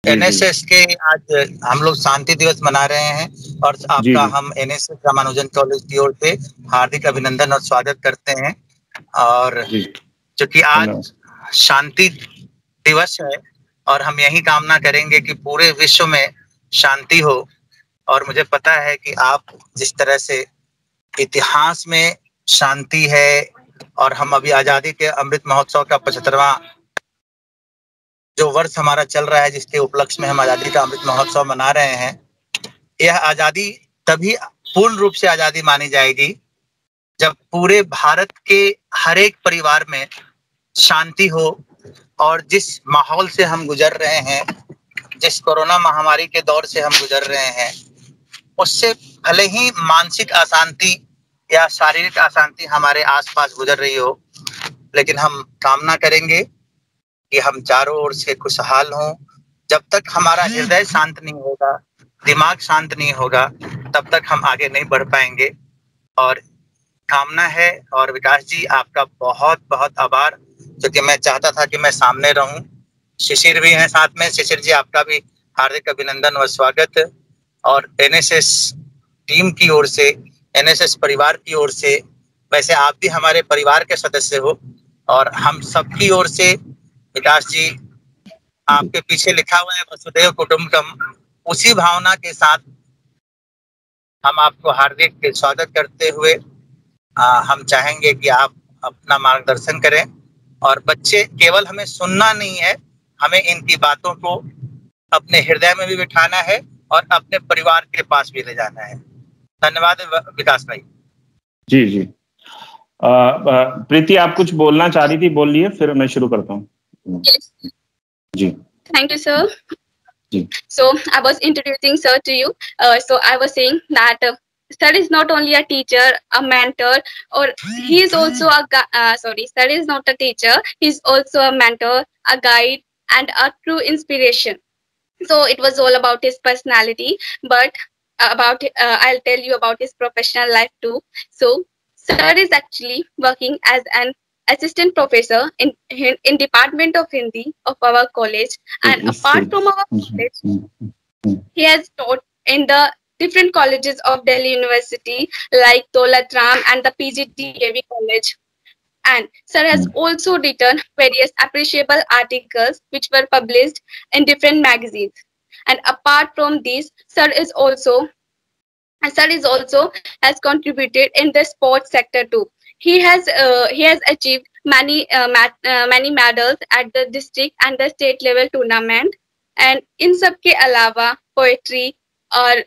जी जी NSS के आज हम लोग शांति दिवस मना रहे हैं और जी आपका जी हम एनएसएस रामानुजन कॉलेज की ओर से हार्दिक अभिनंदन और स्वागत करते हैं। और जी चूंकि आज धन्यवाद। शांति दिवस है और हम यही कामना करेंगे कि पूरे विश्व में शांति हो। और मुझे पता है कि आप जिस तरह से इतिहास में शांति है और हम अभी आजादी के अमृत महोत्सव का 75वां जो वर्ष हमारा चल रहा है, जिसके उपलक्ष्य में हम आजादी का अमृत महोत्सव मना रहे हैं। यह आजादी तभी पूर्ण रूप से आजादी मानी जाएगी जब पूरे भारत के हर एक परिवार में शांति हो। और जिस माहौल से हम गुजर रहे हैं, जिस कोरोना महामारी के दौर से हम गुजर रहे हैं, उससे भले ही मानसिक अशांति या शारीरिक अशांति हमारे आसपास गुजर रही हो, लेकिन हम कामना करेंगे कि हम चारों ओर से खुशहाल हों। जब तक हमारा हृदय शांत नहीं होगा, दिमाग शांत नहीं होगा, तब तक हम आगे नहीं बढ़ पाएंगे। और कामना है। और विकास जी, आपका बहुत बहुत आभार, क्योंकि मैं चाहता था कि मैं सामने रहूं। शिशिर भी हैं साथ में। शिशिर जी, आपका भी हार्दिक अभिनंदन और स्वागत। और एनएसएस टीम की ओर से, एनएसएस परिवार की ओर से, वैसे आप भी हमारे परिवार के सदस्य हो और हम सबकी ओर से, विकास जी, आपके पीछे लिखा हुआ है वसुधैव कुटुंबकम, उसी भावना के साथ हम आपको हार्दिक स्वागत करते हुए हम चाहेंगे कि आप अपना मार्गदर्शन करें। और बच्चे केवल हमें सुनना नहीं है, हमें इनकी बातों को अपने हृदय में भी बिठाना है और अपने परिवार के पास भी ले जाना है। धन्यवाद विकास भाई। जी जी प्रीति, आप कुछ बोलना चाह रही थी, बोलिए, फिर मैं शुरू करता हूँ। जी, थैंक यू सर। जी, So I was introducing sir to you. So I was saying that sir is not only a teacher, a mentor, or he is also sir is not a teacher. He is also a mentor, a guide, and a true inspiration. So it was all about his personality, but I'll tell you about his professional life too. So sir is actually working as an assistant professor in Department of Hindi of our college, and apart from our college, he has taught in the different colleges of Delhi University like Dolat Ram and the PGDAV college. And sir has also written various appreciable articles which were published in different magazines. And apart from these, sir is also has contributed in the sports sector too. He has achieved many medals at the district and the state level tournament. And in सब के अलावा poetry और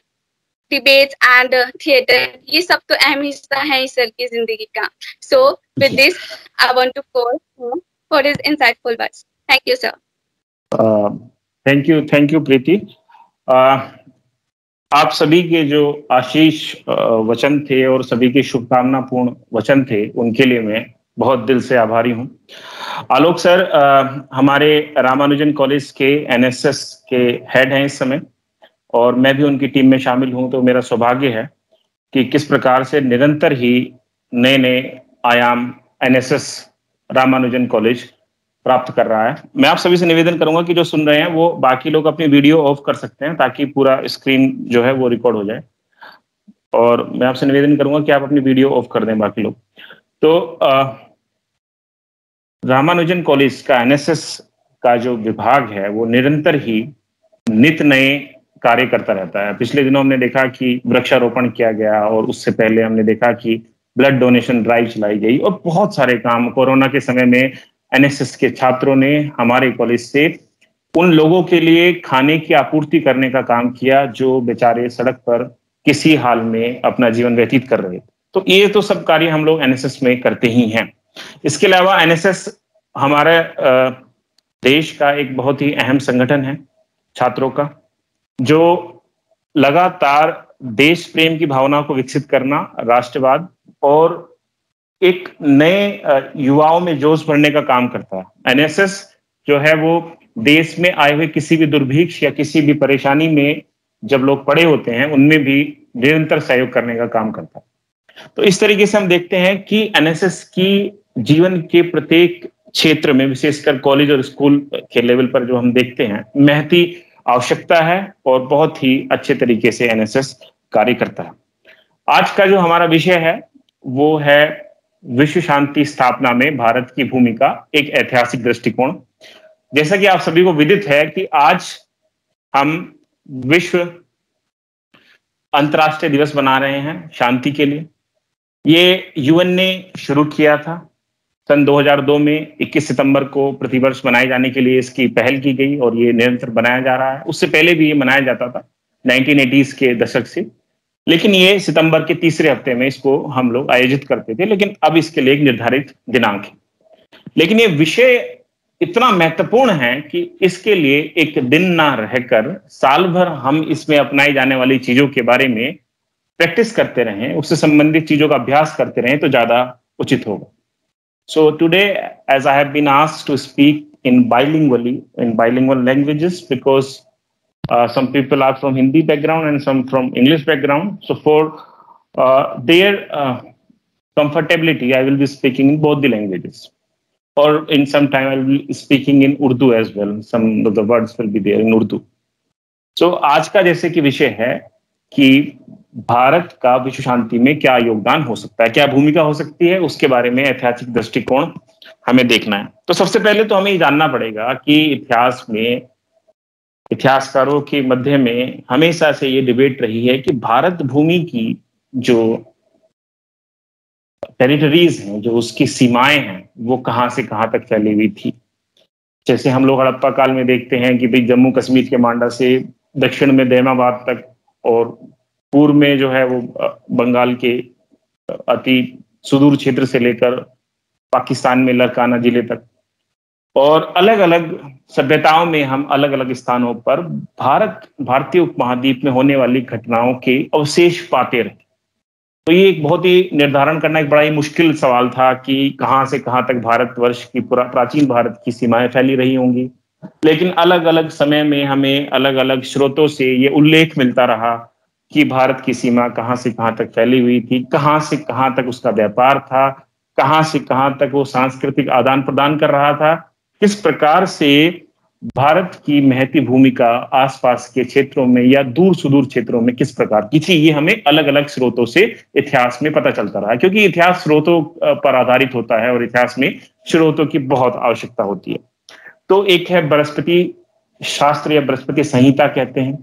debates and theater, ये सब तो अहम हिस्सा है इस सर की जिंदगी का. So with this, I want to call him for his insightful words. Thank you, sir. Thank you Preeti. आप सभी के जो आशीष वचन थे और सभी के शुभकामनापूर्ण वचन थे, उनके लिए मैं बहुत दिल से आभारी हूं। आलोक सर हमारे रामानुजन कॉलेज के एनएसएस के हेड हैं इस समय, और मैं भी उनकी टीम में शामिल हूं। तो मेरा सौभाग्य है कि किस प्रकार से निरंतर ही नए नए आयाम एनएसएस रामानुजन कॉलेज प्राप्त कर रहा है। मैं आप सभी से निवेदन करूंगा कि जो सुन रहे हैं वो बाकी लोग अपनी वीडियो ऑफ कर सकते हैं, ताकि पूरा स्क्रीन जो है वो रिकॉर्ड हो जाए। और मैं आपसे निवेदन करूंगा कि आप अपनी वीडियो ऑफ कर दें बाकी लोग। तो रामानुजन कॉलेज का एनएसएस का जो विभाग है वो निरंतर ही नित नए कार्य करता रहता है। पिछले दिनों हमने देखा कि वृक्षारोपण किया गया, और उससे पहले हमने देखा कि ब्लड डोनेशन ड्राइव चलाई गई, और बहुत सारे काम कोरोना के समय में एनएसएस के छात्रों ने हमारे कॉलेज से उन लोगों के लिए खाने की आपूर्ति करने का काम किया जो बेचारे सड़क पर किसी हाल में अपना जीवन व्यतीत कर रहे थे। तो ये तो सब कार्य हम लोग एनएसएस में करते ही हैं। इसके अलावा एनएसएस हमारे देश का एक बहुत ही अहम संगठन है छात्रों का, जो लगातार देश प्रेम की भावना को विकसित करना, राष्ट्रवाद और एक नए युवाओं में जोश भरने का काम करता है। एनएसएस जो है वो देश में आए हुए किसी भी दुर्भिक्ष या किसी भी परेशानी में जब लोग पड़े होते हैं, उनमें भी निरंतर सहयोग करने का काम करता है। तो इस तरीके से हम देखते हैं कि एनएसएस की जीवन के प्रत्येक क्षेत्र में, विशेषकर कॉलेज और स्कूल के लेवल पर जो हम देखते हैं, महती आवश्यकता है और बहुत ही अच्छे तरीके से एनएसएस कार्य करता है। आज का जो हमारा विषय है वो है विश्व शांति स्थापना में भारत की भूमिका, एक ऐतिहासिक दृष्टिकोण। जैसा कि आप सभी को विदित है कि आज हम विश्व अंतर्राष्ट्रीय दिवस मना रहे हैं शांति के लिए। ये यूएन ने शुरू किया था सन 2002 में 21 सितंबर को प्रतिवर्ष मनाए जाने के लिए इसकी पहल की गई और ये निरंतर बनाया जा रहा है। उससे पहले भी ये मनाया जाता था 1980s के दशक से, लेकिन ये सितंबर के तीसरे हफ्ते में इसको हम लोग आयोजित करते थे, लेकिन अब इसके लिए एक निर्धारित दिनांक है। लेकिन ये विषय इतना महत्वपूर्ण है कि इसके लिए एक दिन ना रहकर साल भर हम इसमें अपनाई जाने वाली चीजों के बारे में प्रैक्टिस करते रहें, उससे संबंधित चीजों का अभ्यास करते रहें तो ज्यादा उचित होगा। So today, as I have been asked to speak in bilingual languages, because some people are from Hindi background and some from English background. So for their comfortability, I will be speaking in both the languages. Or in some time, I will be speaking in Urdu as well. Some of the words will be there in Urdu. So आज का जैसे कि विषय है कि भारत का विश्व शांति में क्या योगदान हो सकता है, क्या भूमिका हो सकती है, उसके बारे में ऐतिहासिक दृष्टिकोण हमें देखना है। तो सबसे पहले तो हमें ये जानना पड़ेगा कि इतिहास में, इतिहासकारों के मध्य में हमेशा से ये डिबेट रही है कि भारत भूमि की जो टेरिटरीज हैं, जो उसकी सीमाएं हैं, वो कहां से कहां तक फैली हुई थी। जैसे हम लोग हड़प्पा काल में देखते हैं कि भाई जम्मू कश्मीर के मांडा से दक्षिण में दैमाबाद तक और पूर्व में जो है वो बंगाल के अति सुदूर क्षेत्र से लेकर पाकिस्तान में लड़काना जिले तक, और अलग अलग सभ्यताओं में हम अलग अलग स्थानों पर भारतीय उपमहाद्वीप में होने वाली घटनाओं के अवशेष पाते रहे। तो ये एक बहुत ही निर्धारण करना एक बड़ा ही मुश्किल सवाल था कि कहां से कहां तक भारतवर्ष की प्राचीन भारत की सीमाएं फैली रही होंगी। लेकिन अलग अलग समय में हमें अलग अलग स्रोतों से ये उल्लेख मिलता रहा कि भारत की सीमा कहां से कहां तक फैली हुई थी, कहां से कहां तक उसका व्यापार था, कहां से कहां तक वो सांस्कृतिक आदान प्रदान कर रहा था, किस प्रकार से भारत की महती भूमिका आसपास के क्षेत्रों में या दूर सुदूर क्षेत्रों में किस प्रकार की थी। ये हमें अलग अलग स्रोतों से इतिहास में पता चलता रहा, क्योंकि इतिहास स्रोतों पर आधारित होता है और इतिहास में स्रोतों की बहुत आवश्यकता होती है। तो एक है बृहस्पति शास्त्र या बृहस्पति संहिता कहते हैं,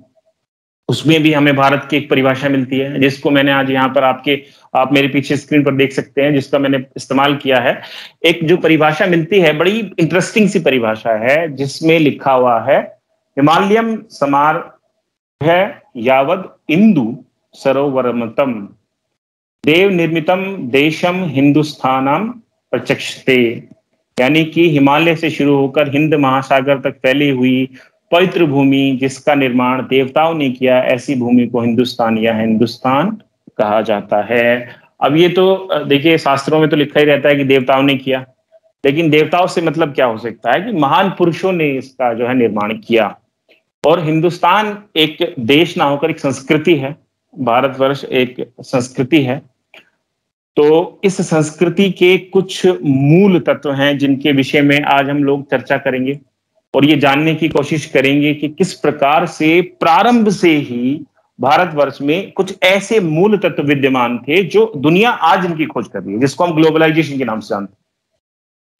उसमें भी हमें भारत की एक परिभाषा मिलती है, जिसको मैंने आज यहाँ पर आप मेरे पीछे स्क्रीन पर देख सकते हैं, जिसका मैंने इस्तेमाल किया है। एक जो परिभाषा मिलती है, बड़ी इंटरेस्टिंग सी परिभाषा है, जिसमें लिखा हुआ है हिमालयम समारभ्य यावद इंदु सरोवरमतम देव निर्मितम देशम हिंदुस्तानम प्रचक्षते, यानी कि हिमालय से शुरू होकर हिंद महासागर तक फैली हुई पवित्र भूमि जिसका निर्माण देवताओं ने किया, ऐसी भूमि को हिंदुस्तान या हिंदुस्तान कहा जाता है। अब ये तो देखिए शास्त्रों में तो लिखा ही रहता है कि देवताओं ने किया, लेकिन देवताओं से मतलब क्या हो सकता है कि महान पुरुषों ने इसका जो है निर्माण किया। और हिंदुस्तान एक देश ना होकर एक संस्कृति है, भारतवर्ष एक संस्कृति है। तो इस संस्कृति के कुछ मूल तत्व हैं जिनके विषय में आज हम लोग चर्चा करेंगे और ये जानने की कोशिश करेंगे कि किस प्रकार से प्रारंभ से ही भारतवर्ष में कुछ ऐसे मूल तत्व विद्यमान थे जो दुनिया आज इनकी खोज कर रही है, जिसको हम ग्लोबलाइजेशन के नाम से जानते हैं।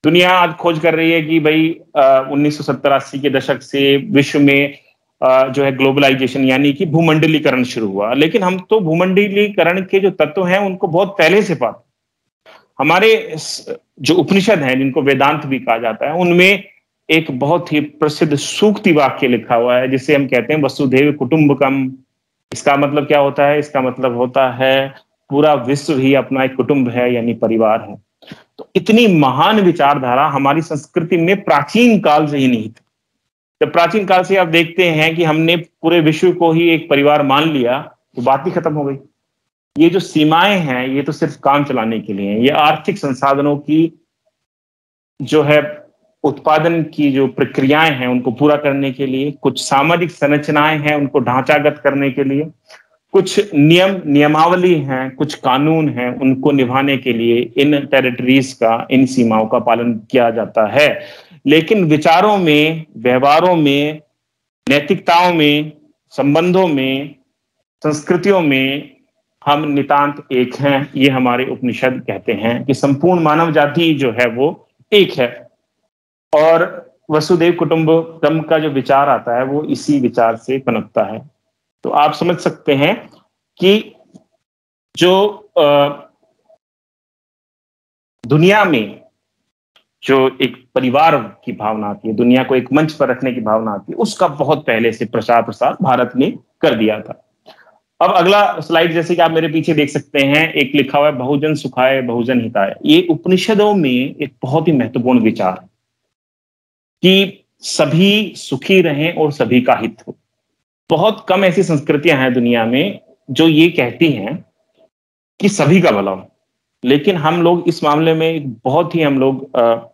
दुनिया आज खोज कर रही है कि भाई 1970-80 के दशक से विश्व में जो है ग्लोबलाइजेशन यानी कि भूमंडलीकरण शुरू हुआ, लेकिन हम तो भूमंडलीकरण के जो तत्व हैं उनको बहुत पहले से पाते। हमारे जो उपनिषद हैं, जिनको वेदांत भी कहा जाता है, उनमें एक बहुत ही प्रसिद्ध सूक्ति वाक्य लिखा हुआ है जिसे हम कहते हैं वसुधैव कुटुंबकम। इसका मतलब क्या होता है? इसका मतलब होता है पूरा विश्व ही अपना एक कुटुंब है, यानी परिवार है। तो इतनी महान विचारधारा हमारी संस्कृति में प्राचीन काल से ही नहीं थी। जब प्राचीन काल से आप देखते हैं कि हमने पूरे विश्व को ही एक परिवार मान लिया तो बात ही खत्म हो गई। ये जो सीमाएं हैं ये तो सिर्फ काम चलाने के लिए हैं, ये आर्थिक संसाधनों की जो है उत्पादन की जो प्रक्रियाएं हैं उनको पूरा करने के लिए, कुछ सामाजिक संरचनाएं हैं उनको ढांचागत करने के लिए, कुछ नियमावली हैं, कुछ कानून हैं, उनको निभाने के लिए इन टेरिटरीज का, इन सीमाओं का पालन किया जाता है। लेकिन विचारों में, व्यवहारों में नैतिकताओं में, संबंधों में, संस्कृतियों में हम नितांत एक हैं। ये हमारे उपनिषद कहते हैं कि संपूर्ण मानव जाति जो है वो एक है। और वसुधैव कुटुंबकम का जो विचार आता है वो इसी विचार से पनपता है। तो आप समझ सकते हैं कि जो दुनिया में जो एक परिवार की भावना आती है, दुनिया को एक मंच पर रखने की भावना आती है, उसका बहुत पहले से प्रचार प्रसार भारत ने कर दिया था। अब अगला स्लाइड जैसे कि आप मेरे पीछे देख सकते हैं, एक लिखा हुआ है बहुजन सुखाय बहुजन हिताय। ये उपनिषदों में एक बहुत ही महत्वपूर्ण विचार है कि सभी सुखी रहें और सभी का हित हो। बहुत कम ऐसी संस्कृतियां हैं दुनिया में जो ये कहती हैं कि सभी का भला हो, लेकिन हम लोग इस मामले में बहुत ही हम लोग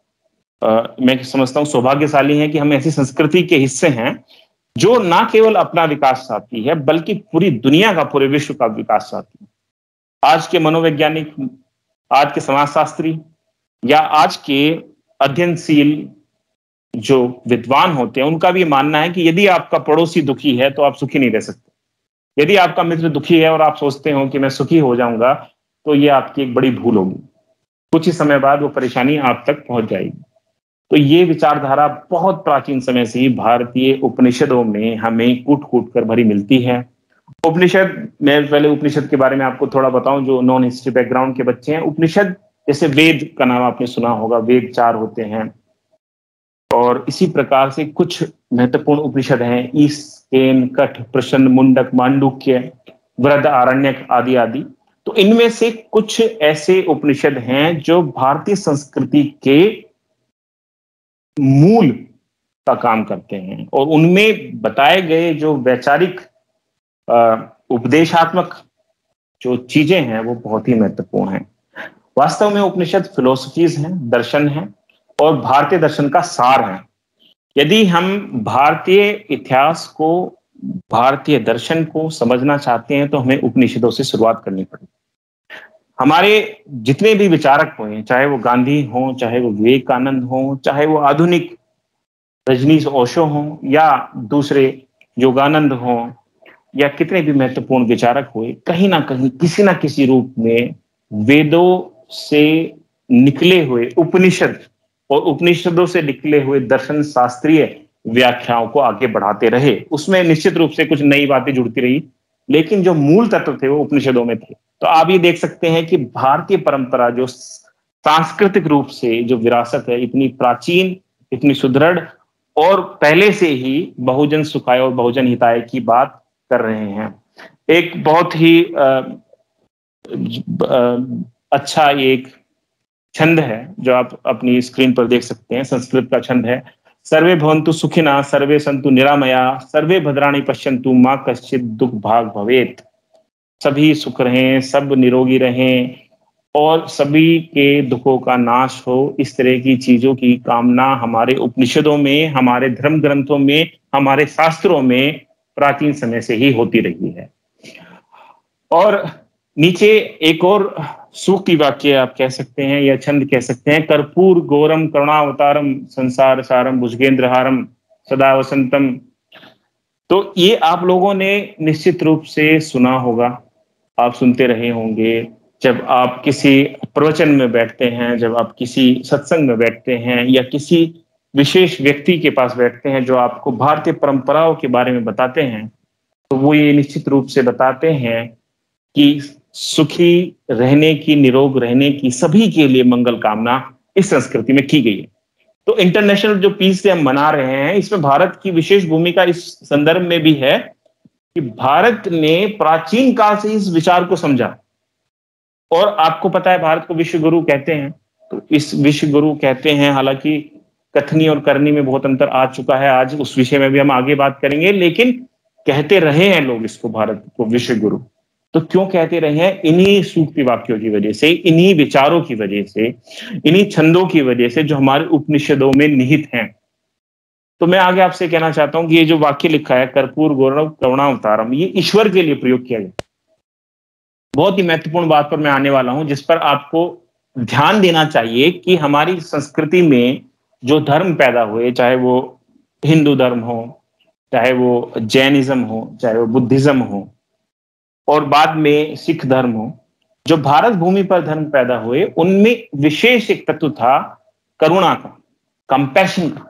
मैं समझता हूं सौभाग्यशाली हैं कि हम ऐसी संस्कृति के हिस्से हैं जो ना केवल अपना विकास चाहती है बल्कि पूरी दुनिया का, पूरे विश्व का विकास चाहती है। आज के मनोवैज्ञानिक, आज के समाजशास्त्री या आज के अध्ययनशील जो विद्वान होते हैं, उनका भी मानना है कि यदि आपका पड़ोसी दुखी है तो आप सुखी नहीं रह सकते। यदि आपका मित्र दुखी है और आप सोचते हो कि मैं सुखी हो जाऊंगा, तो ये आपकी एक बड़ी भूल होगी। कुछ ही समय बाद वो परेशानी आप तक पहुंच जाएगी। तो ये विचारधारा बहुत प्राचीन समय से ही भारतीय उपनिषदों में हमें कूट कूट कर भरी मिलती है। उपनिषद, मैं पहले उपनिषद के बारे में आपको थोड़ा बताऊं जो नॉन हिस्ट्री बैकग्राउंड के बच्चे हैं। उपनिषद जैसे वेद का नाम आपने सुना होगा, वेद 4 होते हैं, और इसी प्रकार से कुछ महत्वपूर्ण उपनिषद हैं, ईश, केन, कठ, प्रश्न, मुंडक, मांडुक्य, वृहद, आरण्यक आदि आदि। तो इनमें से कुछ ऐसे उपनिषद हैं जो भारतीय संस्कृति के मूल का काम करते हैं, और उनमें बताए गए जो वैचारिक उपदेशात्मक जो चीजें हैं वो बहुत ही महत्वपूर्ण हैं। वास्तव में उपनिषद फिलोसफीज हैं, दर्शन हैं, और भारतीय दर्शन का सार है। यदि हम भारतीय इतिहास को, भारतीय दर्शन को समझना चाहते हैं तो हमें उपनिषदों से शुरुआत करनी पड़ेगी। हमारे जितने भी विचारक हुए, चाहे वो गांधी हो, चाहे वो विवेकानंद हो, चाहे वो आधुनिक रजनीश ओशो हो, या दूसरे योगानंद हो, या कितने भी महत्वपूर्ण विचारक हुए, कहीं ना कहीं किसी ना किसी रूप में वेदों से निकले हुए उपनिषद और उपनिषदों से निकले हुए दर्शन शास्त्रीय व्याख्याओं को आगे बढ़ाते रहे। उसमें निश्चित रूप से कुछ नई बातें जुड़ती रही, लेकिन जो मूल तत्व थे वो उपनिषदों में थे। तो आप ये देख सकते हैं कि भारतीय परंपरा जो सांस्कृतिक रूप से जो विरासत है, इतनी प्राचीन, इतनी सुदृढ़, और पहले से ही बहुजन सुखाय और बहुजन हिताय की बात कर रहे हैं। एक बहुत ही अच्छा एक छंद है जो आप अपनी स्क्रीन पर देख सकते हैं, संस्कृत का छंद है, सर्वे भवन्तु सुखिनः, सर्वे सन्तु निरामया, सर्वे भद्राणि पश्यन्तु, मा कश्चित् दुख भाग भवेत्। सभी सुख रहें, सब निरोगी रहें, और सभी के दुखों का नाश हो, इस तरह की चीजों की कामना हमारे उपनिषदों में, हमारे धर्म ग्रंथों में, हमारे शास्त्रों में प्राचीन समय से ही होती रही है। और नीचे एक और सूक्ति वाक्य आप कह सकते हैं या छंद कह सकते हैं, कर्पूर गौरम करुणावतारम संसार सारम भुजगेंद्रहारम सदा वसंतम। तो ये आप लोगों ने निश्चित रूप से सुना होगा, आप सुनते रहे होंगे। जब आप किसी प्रवचन में बैठते हैं, जब आप किसी सत्संग में बैठते हैं, या किसी विशेष व्यक्ति के पास बैठते हैं जो आपको भारतीय परंपराओं के बारे में बताते हैं, तो वो ये निश्चित रूप से बताते हैं कि सुखी रहने की, निरोग रहने की, सभी के लिए मंगल कामना इस संस्कृति में की गई है। तो इंटरनेशनल जो पीस से हम मना रहे हैं, इसमें भारत की विशेष भूमिका इस संदर्भ में भी है कि भारत ने प्राचीन काल से इस विचार को समझा। और आपको पता है भारत को विश्व गुरु कहते हैं, तो इस विश्व गुरु कहते हैं, हालांकि कथनी और करनी में बहुत अंतर आ चुका है, आज उस विषय में भी हम आगे बात करेंगे, लेकिन कहते रहे हैं लोग इसको, भारत को विश्व गुरु। तो क्यों कहते रहे हैं? इन्हीं सूक्ति वाक्यों की वजह से, इन्हीं विचारों की वजह से, इन्हीं छंदों की वजह से जो हमारे उपनिषदों में निहित हैं। तो मैं आगे आपसे कहना चाहता हूं कि ये जो वाक्य लिखा है, कर्पूर गौरव करुणावतारम, ये ईश्वर के लिए प्रयोग किया गया। बहुत ही महत्वपूर्ण बात पर मैं आने वाला हूं, जिस पर आपको ध्यान देना चाहिए कि हमारी संस्कृति में जो धर्म पैदा हुए, चाहे वो हिंदू धर्म हो, चाहे वो जैनिज्म हो, चाहे वो बुद्धिज्म हो, और बाद में सिख धर्म हो, जो भारत भूमि पर धर्म पैदा हुए, उनमें विशेष एक तत्व था करुणा का, कंपैशन का,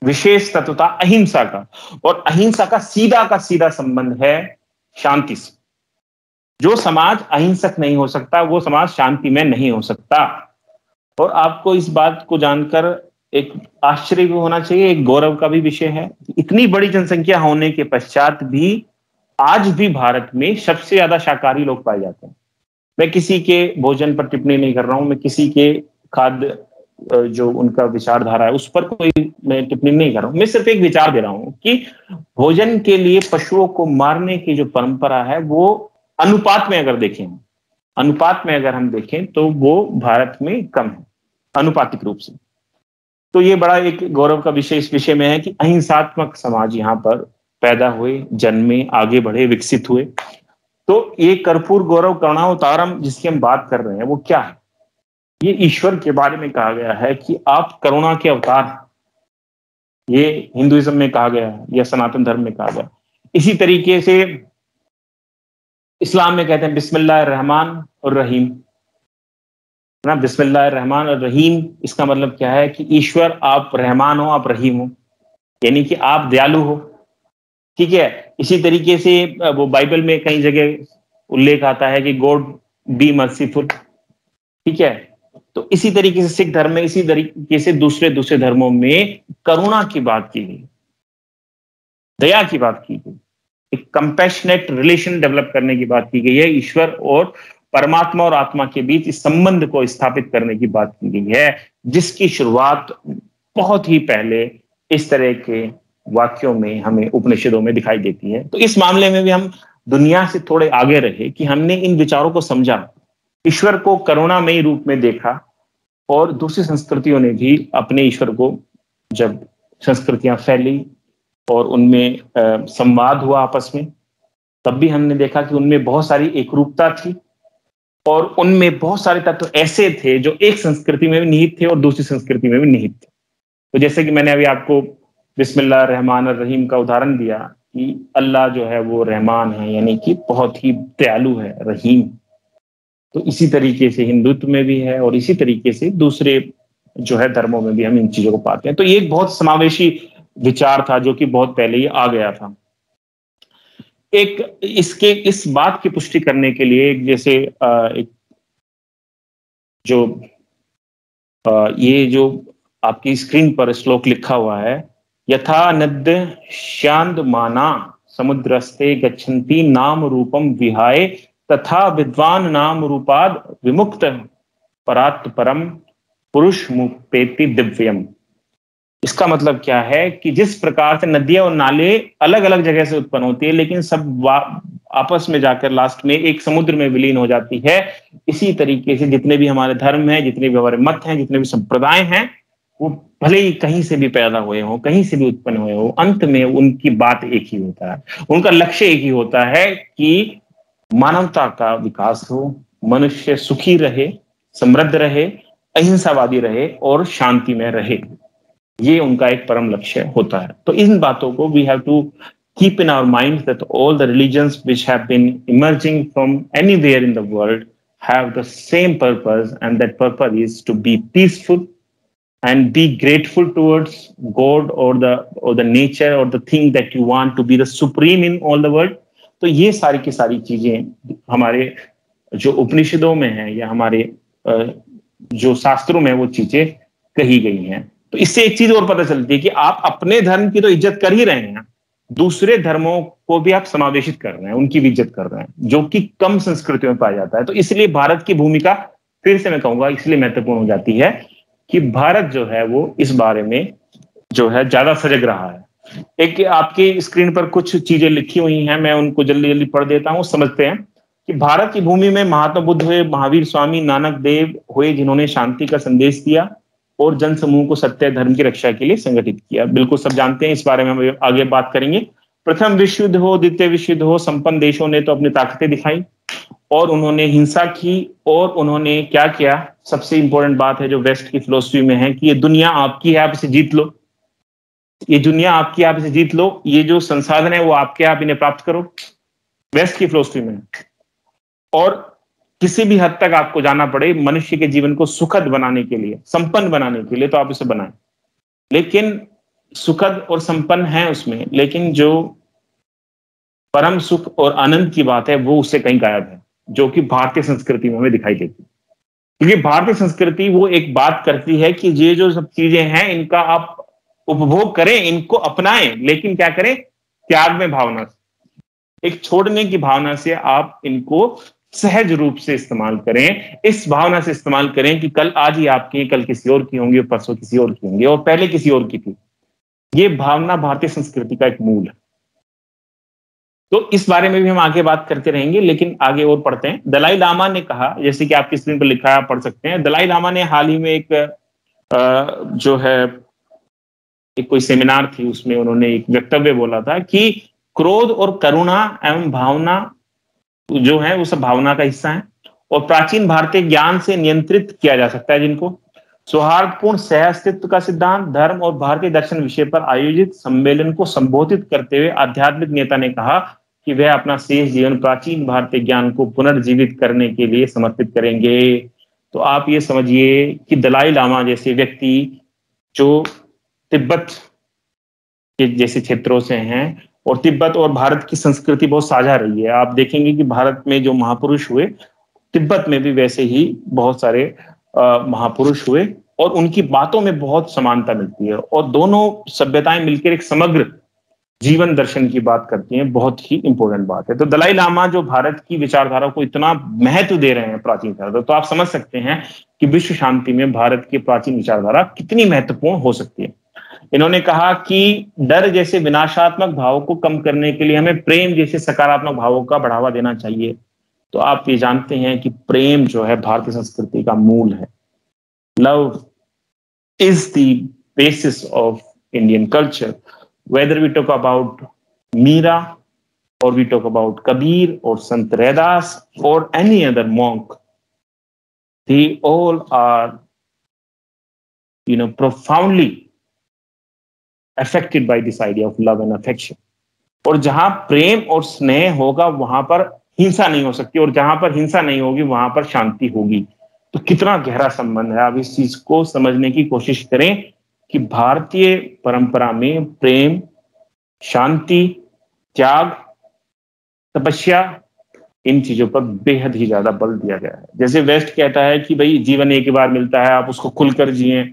विशेष तत्व था अहिंसा का, और अहिंसा का सीधा संबंध है शांति से। जो समाज अहिंसक नहीं हो सकता, वो समाज शांति में नहीं हो सकता। और आपको इस बात को जानकर एक आश्चर्य भी होना चाहिए, एक गौरव का भी विषय है, इतनी बड़ी जनसंख्या होने के पश्चात भी आज भी भारत में सबसे ज्यादा शाकाहारी लोग पाए जाते हैं। मैं किसी के भोजन पर टिप्पणी नहीं कर रहा हूं, मैं किसी के खाद्य जो उनका विचारधारा है उस पर कोई मैं टिप्पणी नहीं कर रहा हूं, मैं सिर्फ एक विचार दे रहा हूं कि भोजन के लिए पशुओं को मारने की जो परंपरा है वो अनुपात में अगर देखें, अनुपात में अगर हम देखें तो वो भारत में कम है अनुपातिक रूप से। तो ये बड़ा एक गौरव का विषय इस विषय में है कि अहिंसात्मक समाज यहाँ पर पैदा हुए, जन्मे, आगे बढ़े, विकसित हुए। तो ये कर्पूर गौरव करुणावतारम जिसकी हम बात कर रहे हैं वो क्या है? ये ईश्वर के बारे में कहा गया है कि आप करुणा के अवतार, ये हिंदुइज्म में कहा गया है या सनातन धर्म में कहा गया। इसी तरीके से इस्लाम में कहते हैं बिस्मिल्लाह रहमान और रहीम ना, बिस्मिल्लाह रहमान और रहीम, इसका मतलब क्या है कि ईश्वर आप रहमान हो, आप रहीम हो, यानी कि आप दयालु हो, ठीक है। इसी तरीके से वो बाइबल में कई जगह उल्लेख आता है कि गॉड बी मर्सीफुल, ठीक है। तो इसी तरीके से सिख धर्म में, इसी तरीके से दूसरे धर्मों में करुणा की बात की गई, दया की बात की गई, एक कंपैशनेट रिलेशन डेवलप करने की बात की गई है। ईश्वर और परमात्मा और आत्मा के बीच इस संबंध को स्थापित करने की बात की गई है, जिसकी शुरुआत बहुत ही पहले इस तरह के वाक्यों में हमें उपनिषदों में दिखाई देती है। तो इस मामले में भी हम दुनिया से थोड़े आगे रहे कि हमने इन विचारों को समझा, ईश्वर को करुणामयी रूप में देखा, और दूसरी संस्कृतियों ने भी अपने ईश्वर को, जब संस्कृतियां फैली और उनमें संवाद हुआ आपस में, तब भी हमने देखा कि उनमें बहुत सारी एकरूपता थी और उनमें बहुत सारे तत्व ऐसे थे जो एक संस्कृति में भी निहित थे और दूसरी संस्कृति में भी निहित थे। तो जैसे कि मैंने अभी आपको बिस्मिल्लाह रहमान और रहीम का उदाहरण दिया कि अल्लाह जो है वो रहमान है, यानी कि बहुत ही दयालु है, रहीम। तो इसी तरीके से हिंदुत्व में भी है और इसी तरीके से दूसरे जो है धर्मों में भी हम इन चीजों को पाते हैं। तो ये एक बहुत समावेशी विचार था जो कि बहुत पहले ही आ गया था। एक इसके इस बात की पुष्टि करने के लिए जैसे एक जो ये जो आपकी स्क्रीन पर श्लोक लिखा हुआ है, यथा नद्य शांद माना समुद्रस्ते गच्छन्ति नाम रूपम विहाय तथा विद्वान नाम रूपाद विमुक्त परात् परम पुरुष मुपेति दिव्यम। इसका मतलब क्या है कि जिस प्रकार से नदियां और नाले अलग अलग जगह से उत्पन्न होती है लेकिन सब आपस में जाकर लास्ट में एक समुद्र में विलीन हो जाती है, इसी तरीके से जितने भी हमारे धर्म हैं, जितने भी हमारे मत हैं, जितने भी संप्रदाय हैं, वो भले ही कहीं से भी पैदा हुए हो, कहीं से भी उत्पन्न हुए हो, अंत में उनकी बात एक ही होता है, उनका लक्ष्य एक ही होता है कि मानवता का विकास हो, मनुष्य सुखी रहे, समृद्ध रहे, अहिंसावादी रहे और शांति में रहे। ये उनका एक परम लक्ष्य होता है। तो इन बातों को we have to keep in our mind that all the religions which have been emerging from anywhere in the world have the same purpose, and that purpose is to be peaceful and be grateful towards God or the nature or the thing that you want to be the supreme in all the world। तो ये सारी की सारी चीजें हमारे जो उपनिषदों में है या हमारे जो शास्त्रों में वो चीजें कही गई हैं। तो इससे एक चीज और पता चलती है कि आप अपने धर्म की तो इज्जत कर ही रहे हैं, दूसरे धर्मों को भी आप समावेशित कर रहे हैं, उनकी भी इज्जत कर रहे हैं, जो कि कम संस्कृतियों में पाया जाता है। तो इसलिए भारत की भूमिका, फिर से मैं कहूंगा, इसलिए महत्वपूर्ण हो जाती है कि भारत जो है वो इस बारे में जो है ज्यादा सजग रहा है। एक आपकी स्क्रीन पर कुछ चीजें लिखी हुई हैं, मैं उनको जल्दी जल्दी पढ़ देता हूं। समझते हैं कि भारत की भूमि में महात्मा बुद्ध हुए, महावीर स्वामी नानक देव हुए, जिन्होंने शांति का संदेश दिया और जन समूह को सत्य धर्म की रक्षा के लिए संगठित किया। बिल्कुल सब जानते हैं, इस बारे में हम आगे बात करेंगे। प्रथम विश्व युद्ध हो, द्वितीय विश्व युद्ध हो, संपन्न देशों ने तो अपनी ताकतें दिखाई और उन्होंने हिंसा की और उन्होंने क्या किया, सबसे इंपॉर्टेंट बात है जो वेस्ट की फिलॉसफी में है कि ये दुनिया आपकी है, आप इसे जीत लो। ये दुनिया आपकी, आप इसे जीत लो, ये जो संसाधन है वो आपके, आप इन्हें प्राप्त करो, वेस्ट की फिलॉसफी में। और किसी भी हद तक आपको जाना पड़े मनुष्य के जीवन को सुखद बनाने के लिए, संपन्न बनाने के लिए, तो आप इसे बनाएं। लेकिन सुखद और संपन्न है उसमें, लेकिन जो परम सुख और आनंद की बात है वो उससे कहीं गायब है, जो कि भारतीय संस्कृति में हमें दिखाई देती है। क्योंकि भारतीय संस्कृति वो एक बात करती है कि ये जो सब चीजें हैं इनका आप उपभोग करें, इनको अपनाएं, लेकिन क्या करें? त्याग में भावना से, एक छोड़ने की भावना से आप इनको सहज रूप से इस्तेमाल करें, इस भावना से इस्तेमाल करें कि कल आज ही आपकी, कल किसी और की होंगी, परसों किसी और की होंगी, और पहले किसी और की थी। ये भावना भारतीय संस्कृति का एक मूल है। तो इस बारे में भी हम आगे बात करते रहेंगे, लेकिन आगे और पढ़ते हैं। दलाई लामा ने कहा, जैसे कि आपकी स्क्रीन पर लिखा है, आप पढ़ सकते हैं। दलाई लामा ने हाल ही में एक जो है एक कोई सेमिनार थी, उसमें उन्होंने एक वक्तव्य बोला था कि क्रोध और करुणा एवं भावना जो है वो सब भावना का हिस्सा है, और प्राचीन भारतीय ज्ञान से नियंत्रित किया जा सकता है जिनको। सौहार्दपूर्ण सह अस्तित्व का सिद्धांत, धर्म और भारतीय दर्शन विषय पर आयोजित सम्मेलन को संबोधित करते हुए आध्यात्मिक नेता ने कहा कि वह अपना शेष जीवन प्राचीन भारतीय ज्ञान को पुनर्जीवित करने के लिए समर्पित करेंगे। तो आप ये समझिए कि दलाई लामा जैसे व्यक्ति जो तिब्बत के जैसे क्षेत्रों से हैं, और तिब्बत और भारत की संस्कृति बहुत साझा रही है। आप देखेंगे कि भारत में जो महापुरुष हुए, तिब्बत में भी वैसे ही बहुत सारे महापुरुष हुए, और उनकी बातों में बहुत समानता मिलती है, और दोनों सभ्यताएं मिलकर एक समग्र जीवन दर्शन की बात करती हैं। बहुत ही इंपॉर्टेंट बात है। तो दलाई लामा जो भारत की विचारधारा को इतना महत्व दे रहे हैं प्राचीन विचारधारा, तो आप समझ सकते हैं कि विश्व शांति में भारत की प्राचीन विचारधारा कितनी महत्वपूर्ण हो सकती है। इन्होंने कहा कि डर जैसे विनाशात्मक भावों को कम करने के लिए हमें प्रेम जैसे सकारात्मक भावों का बढ़ावा देना चाहिए। तो आप ये जानते हैं कि प्रेम जो है भारतीय संस्कृति का मूल है। Love is the basis of Indian culture, whether we talk about Meera or we talk about Kabir or Sant Raidas or any other monk, they all are, profoundly affected by this idea of love and affection. और जहां प्रेम और स्नेह होगा वहां पर हिंसा नहीं हो सकती, और जहां पर हिंसा नहीं होगी वहां पर शांति होगी। तो कितना गहरा संबंध है, आप इस चीज को समझने की कोशिश करें कि भारतीय परंपरा में प्रेम, शांति, त्याग, तपस्या, इन चीजों पर बेहद ही ज्यादा बल दिया गया है। जैसे वेस्ट कहता है कि भाई जीवन एक ही बार मिलता है, आप उसको खुलकर जिएं,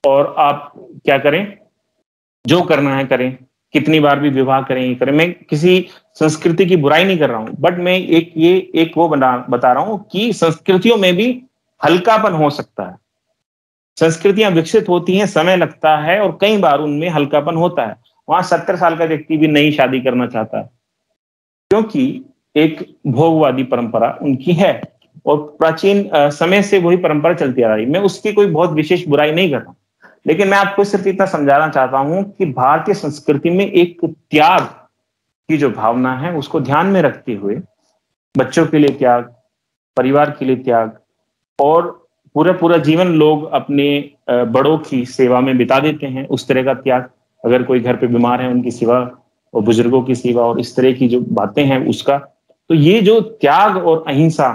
और आप क्या करें, जो करना है करें, कितनी बार भी विवाह करें ये करें। मैं किसी संस्कृति की बुराई नहीं कर रहा हूं, बट मैं एक वो बता रहा हूं कि संस्कृतियों में भी हल्कापन हो सकता है। संस्कृतियां विकसित होती हैं, समय लगता है, और कई बार उनमें हल्कापन होता है। वहां 70 साल का व्यक्ति भी नई शादी करना चाहता है, क्योंकि एक भोगवादी परंपरा उनकी है, और प्राचीन समय से वही परंपरा चलती आ रही। मैं उसकी कोई बहुत विशेष बुराई नहीं कर रहा, लेकिन मैं आपको सिर्फ इतना समझाना चाहता हूं कि भारतीय संस्कृति में एक त्याग की जो भावना है उसको ध्यान में रखते हुए बच्चों के लिए त्याग, परिवार के लिए त्याग, और पूरा जीवन लोग अपने बड़ों की सेवा में बिता देते हैं, उस तरह का त्याग। अगर कोई घर पे बीमार है उनकी सेवा, और बुजुर्गों की सेवा, और इस तरह की जो बातें हैं उसका। तो ये जो त्याग और अहिंसा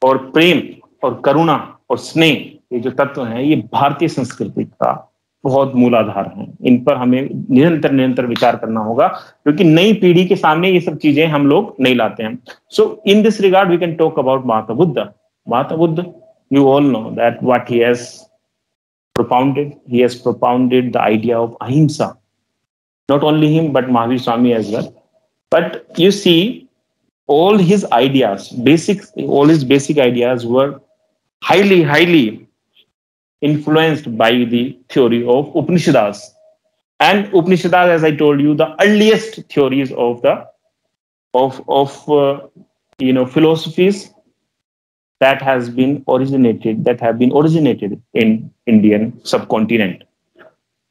और प्रेम और करुणा और स्नेह, ये जो तत्व हैं, ये भारतीय संस्कृति का बहुत मूलाधार हैं। इन पर हमें निरंतर विचार करना होगा, क्योंकि नई पीढ़ी के सामने ये सब चीजें हम लोग नहीं लाते हैं। So in this regard we can talk about Mahatma Buddha. Mahatma Buddha, you all know that what he has propounded the idea of ahimsa. Not only him, but Mahavir Swami as well. But you see, all his basic ideas were highly influenced by the theory of Upanishads. And Upanishads, as I told you, the earliest theories of philosophies that have been originated in Indian subcontinent.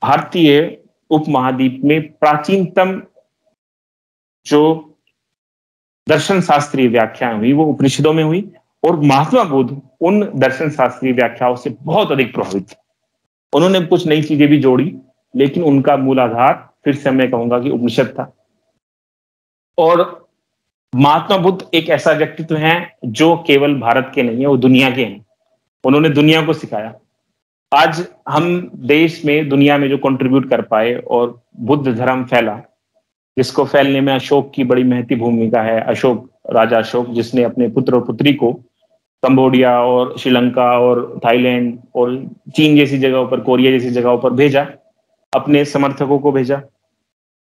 भारतीय उपमहाद्वीप में प्राचीनतम जो दर्शन शास्त्रीय व्याख्याएं हुई वो उपनिषदों में हुई, और महात्मा बुद्ध उन दर्शन शास्त्रीय व्याख्याओं से बहुत अधिक प्रभावित थे। उन्होंने कुछ नई चीजें भी जोड़ी, लेकिन उनका मूल आधार फिर से मैं कहूंगा कि उपनिषद था। और महात्मा बुद्ध एक ऐसा व्यक्तित्व है जो केवल भारत के नहीं है, वो दुनिया के हैं। उन्होंने दुनिया को सिखाया। आज हम देश में, दुनिया में जो कंट्रीब्यूट कर पाए और बुद्ध धर्म फैला, जिसको फैलने में अशोक की बड़ी महती भूमिका है। अशोक, राजा अशोक, जिसने अपने पुत्र और पुत्री को कंबोडिया और श्रीलंका और थाईलैंड और चीन जैसी जगहों पर, कोरिया जैसी जगहों पर भेजा, अपने समर्थकों को भेजा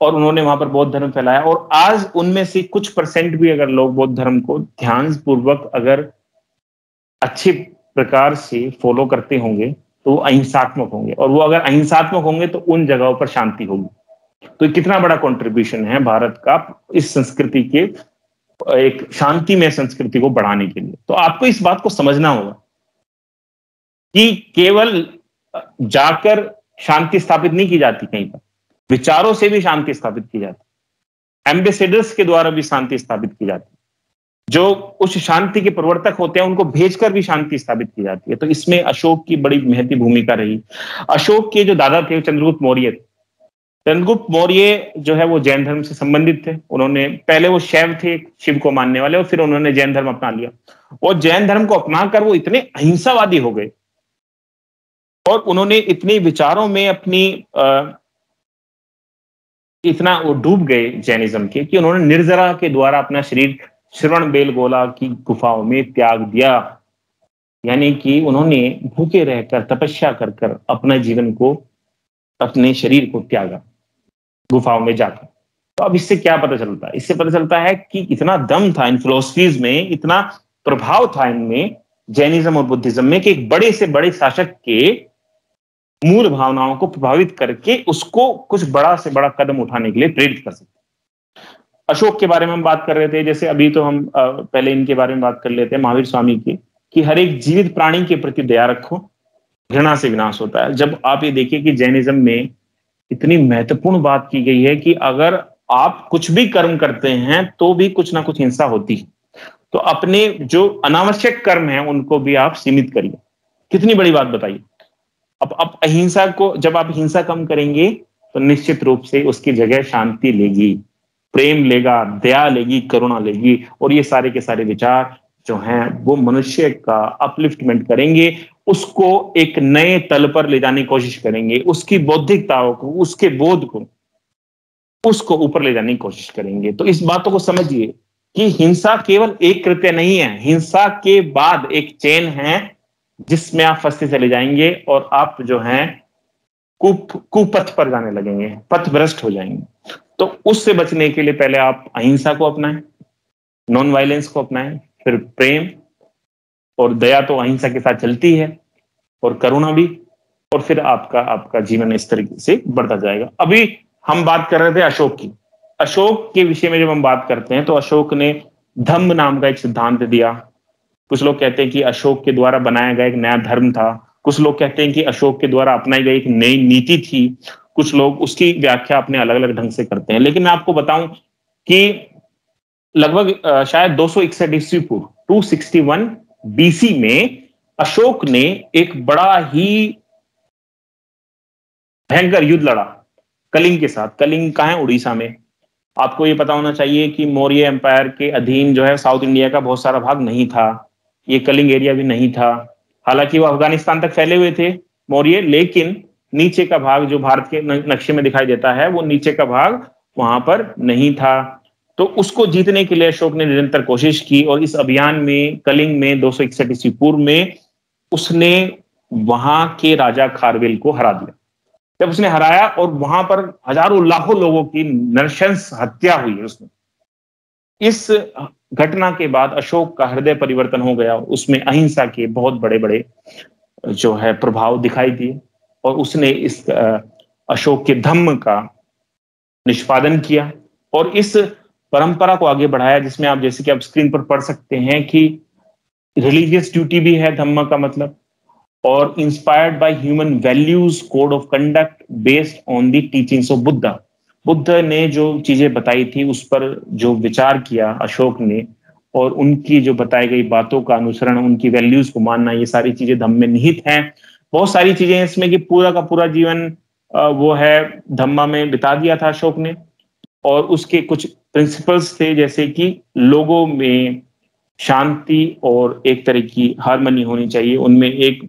और उन्होंने वहां पर बौद्ध धर्म फैलाया। और आज उनमें से कुछ परसेंट भी अगर लोग बौद्ध धर्म को ध्यानपूर्वक अगर अच्छे प्रकार से फॉलो करते होंगे तो वो अहिंसात्मक होंगे, और वो अगर अहिंसात्मक होंगे तो उन जगहों पर शांति होगी। तो कितना बड़ा कंट्रीब्यूशन है भारत का इस संस्कृति के, एक शांतिमय संस्कृति को बढ़ाने के लिए। तो आपको इस बात को समझना होगा कि केवल जाकर शांति स्थापित नहीं की जाती, कहीं पर विचारों से भी शांति स्थापित की जाती, एम्बेसडर्स के द्वारा भी शांति स्थापित की जाती, जो उस शांति के प्रवर्तक होते हैं उनको भेजकर भी शांति स्थापित की जाती है। तो इसमें अशोक की बड़ी महती भूमिका रही। अशोक के जो दादा थे चंद्रगुप्त मौर्य। चंद्रगुप्त मौर्य जो है वो जैन धर्म से संबंधित थे। उन्होंने पहले, वो शैव थे, शिव को मानने वाले, और फिर उन्होंने जैन धर्म अपना लिया। और जैन धर्म को अपनाकर वो इतने अहिंसावादी हो गए और उन्होंने इतने विचारों में अपनी इतना वो डूब गए जैनिज्म के, कि उन्होंने निर्जरा के द्वारा अपना शरीर श्रवण बेलगोला की गुफाओं में त्याग दिया। यानी कि उन्होंने भूखे रहकर, तपस्या कर कर अपने जीवन को, अपने शरीर को त्यागा गुफाओं में जाकर। तो अब इससे क्या पता चलता है? इससे पता चलता है कि इतना दम था इन फिलोसफीज में, इतना प्रभाव था इनमें, जैनिज्म और बुद्धिज्म में, कि एक बड़े से बड़े शासक के मूल भावनाओं को प्रभावित करके उसको कुछ बड़ा से बड़ा कदम उठाने के लिए प्रेरित कर सकते। अशोक के बारे में हम बात कर रहे थे, जैसे अभी तो हम पहले इनके बारे में बात कर लेते हैं, महावीर स्वामी की, कि हर एक जीवित प्राणी के प्रति दया रखो, घृणा से विनाश होता है। जब आप ये देखिए कि जैनिज्म में इतनी महत्वपूर्ण बात की गई है कि अगर आप कुछ भी कर्म करते हैं तो भी कुछ ना कुछ हिंसा होती है, तो अपने जो अनावश्यक कर्म हैं उनको भी आप सीमित करिए। कितनी बड़ी बात बताइए। अब अहिंसा को, जब आप हिंसा कम करेंगे तो निश्चित रूप से उसकी जगह शांति लेगी, प्रेम लेगा, दया लेगी, करुणा लेगी, और ये सारे के सारे विचार जो हैं वो मनुष्य का अपलिफ्टमेंट करेंगे, उसको एक नए तल पर ले जाने की कोशिश करेंगे, उसकी बौद्धिकताओं को, उसके बोध को, उसको ऊपर ले जाने की कोशिश करेंगे। तो इस बातों को समझिए कि हिंसा केवल एक कृत्य नहीं है, हिंसा के बाद एक चेन है जिसमें आप फंसते चले जाएंगे और आप जो हैं कुपथ पर जाने लगेंगे, पथभ्रष्ट हो जाएंगे। तो उससे बचने के लिए पहले आप अहिंसा को अपनाएं, नॉन वायलेंस को अपनाएं, फिर प्रेम और दया तो अहिंसा के साथ चलती है, और करुणा भी, और फिर आपका जीवन इस तरीके से बढ़ता जाएगा। अभी हम बात कर रहे थे अशोक की। अशोक के विषय में जब हम बात करते हैं तो अशोक ने धम्म नाम का एक सिद्धांत दिया। कुछ लोग कहते हैं कि अशोक के द्वारा बनाया गया एक नया धर्म था, कुछ लोग कहते हैं कि अशोक के द्वारा अपनाई गई एक नई नीति थी, कुछ लोग उसकी व्याख्या अपने अलग अलग ढंग से करते हैं। लेकिन मैं आपको बताऊं कि लगभग शायद 261 ईस्वी पूर्व 261 बीसी में अशोक ने एक बड़ा ही भयंकर युद्ध लड़ा कलिंग के साथ। कलिंग कहाँ है? उड़ीसा में। आपको ये पता होना चाहिए कि मौर्य एम्पायर के अधीन जो है साउथ इंडिया का बहुत सारा भाग नहीं था, ये कलिंग एरिया भी नहीं था। हालांकि वो अफगानिस्तान तक फैले हुए थे मौर्य, लेकिन नीचे का भाग जो भारत के नक्शे में दिखाई देता है वो नीचे का भाग वहां पर नहीं था। तो उसको जीतने के लिए अशोक ने निरंतर कोशिश की, और इस अभियान में कलिंग में 261 ईस्वी पूर्व में उसने वहां के राजा खारवेल को हरा दिया। जब उसने हराया और वहां पर हजारों लाखों लोगों की नृशंस हत्या हुई उसमें, इस घटना के बाद अशोक का हृदय परिवर्तन हो गया। उसमें अहिंसा के बहुत बड़े बड़े जो है प्रभाव दिखाई दिए, और उसने इस अशोक के धम्म का निष्पादन किया और इस परंपरा को आगे बढ़ाया, जिसमें आप जैसे कि आप स्क्रीन पर पढ़ सकते हैं कि रिलीजियस ड्यूटी भी है धम्म का मतलब, और inspired by human values, code of conduct based on the teachings of Buddha. Buddha ने जो चीजें बताई थी उस पर जो विचार किया अशोक ने, और उनकी जो बताई गई बातों का अनुसरण, उनकी वैल्यूज को मानना, ये सारी चीजें धम्म में निहित हैं। बहुत सारी चीजें इसमें कि पूरा का पूरा जीवन वो है धम्मा में बिता दिया था अशोक ने, और उसके कुछ प्रिंसिपल्स थे जैसे कि लोगों में शांति और एक तरह की हार्मनी होनी चाहिए, उनमें एक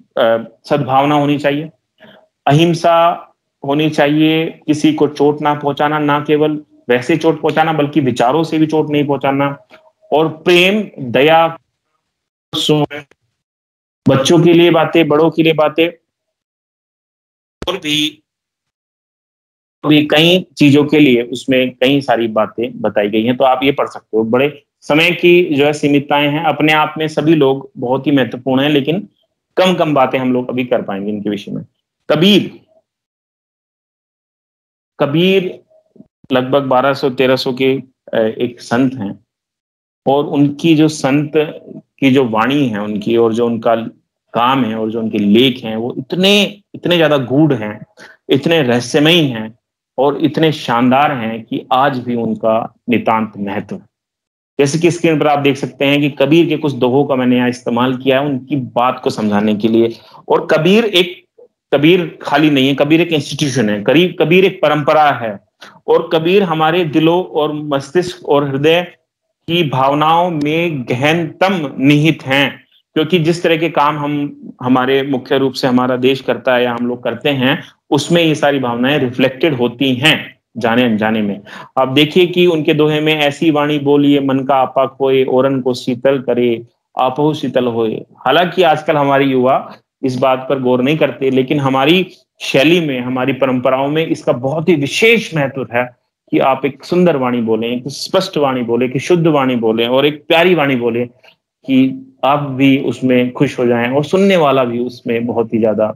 सद्भावना होनी चाहिए, अहिंसा होनी चाहिए, किसी को चोट ना पहुंचाना, ना केवल वैसे चोट पहुंचाना बल्कि विचारों से भी चोट नहीं पहुंचाना, और प्रेम, दया, बच्चों के लिए बातें, बड़ों के लिए बातें, और भी कई चीजों के लिए उसमें कई सारी बातें बताई गई हैं। तो आप ये पढ़ सकते हो। बड़े समय की जो है सीमितताएं हैं, अपने आप में सभी लोग बहुत ही महत्वपूर्ण हैं, लेकिन कम कम बातें हम लोग अभी कर पाएंगे इनके विषय में। कबीर लगभग 1200-1300 के एक संत हैं, और उनकी जो संत की जो वाणी है उनकी, और जो उनका काम है, और जो उनके लेख हैं, वो इतने ज्यादा गूढ़ हैं, इतने रहस्यमयी हैं, और इतने शानदार हैं कि आज भी उनका नितांत महत्व है। जैसे कि स्क्रीन पर आप देख सकते हैं कि कबीर के कुछ दोहों का मैंने यहाँ इस्तेमाल किया है उनकी बात को समझाने के लिए। और कबीर खाली नहीं है, कबीर एक इंस्टीट्यूशन है, कबीर एक परंपरा है, और कबीर हमारे दिलों और मस्तिष्क और हृदय की भावनाओं में गहनतम निहित हैं। क्योंकि जिस तरह के काम हमारे मुख्य रूप से हमारा देश करता है या हम लोग करते हैं, उसमें ये सारी भावनाएं रिफ्लेक्टेड होती हैं जाने अनजाने में। आप देखिए कि उनके दोहे में ऐसी वाणी बोलिए मन का आपा खोए, औरन को शीतल करे आपहु शीतल होए। हालांकि आजकल हमारी युवा इस बात पर गौर नहीं करते, लेकिन हमारी शैली में, हमारी परंपराओं में इसका बहुत ही विशेष महत्व है कि आप एक सुंदर वाणी बोलें, एक स्पष्ट वाणी बोले, कि शुद्ध वाणी बोले, और एक प्यारी वाणी बोले कि आप भी उसमें खुश हो जाएं और सुनने वाला भी उसमें बहुत ही ज्यादा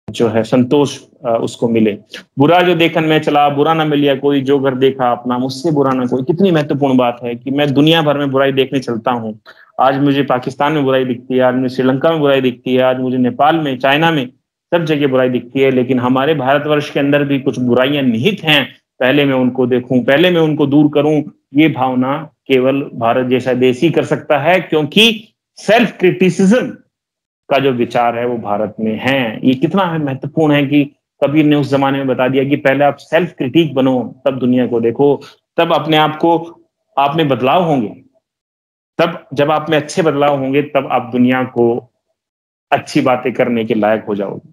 जो है संतोष उसको मिले। बुरा जो देखन में चला, बुरा ना मिलिया कोई, जो घर देखा अपना मुझसे बुरा ना कोई। कितनी महत्वपूर्ण बात है कि मैं दुनिया भर में बुराई देखने चलता हूँ। आज मुझे पाकिस्तान में बुराई दिखती है, आज मुझे श्रीलंका में बुराई दिखती है, आज मुझे नेपाल में, चाइना में, सब जगह बुराई दिखती है, लेकिन हमारे भारतवर्ष के अंदर भी कुछ बुराइयां निहित हैं। पहले मैं उनको देखूं, पहले मैं उनको दूर करूं, ये भावना केवल भारत जैसा देश ही कर सकता है, क्योंकि सेल्फ क्रिटिसिज्म का जो विचार है वो भारत में है। ये कितना महत्वपूर्ण है कि कबीर ने उस जमाने में बता दिया कि पहले आप सेल्फ क्रिटिक बनो, तब दुनिया को देखो, तब अपने आप को, आप में बदलाव होंगे, तब जब आप में अच्छे बदलाव होंगे, तब आप दुनिया को अच्छी बातें करने के लायक हो जाओगे।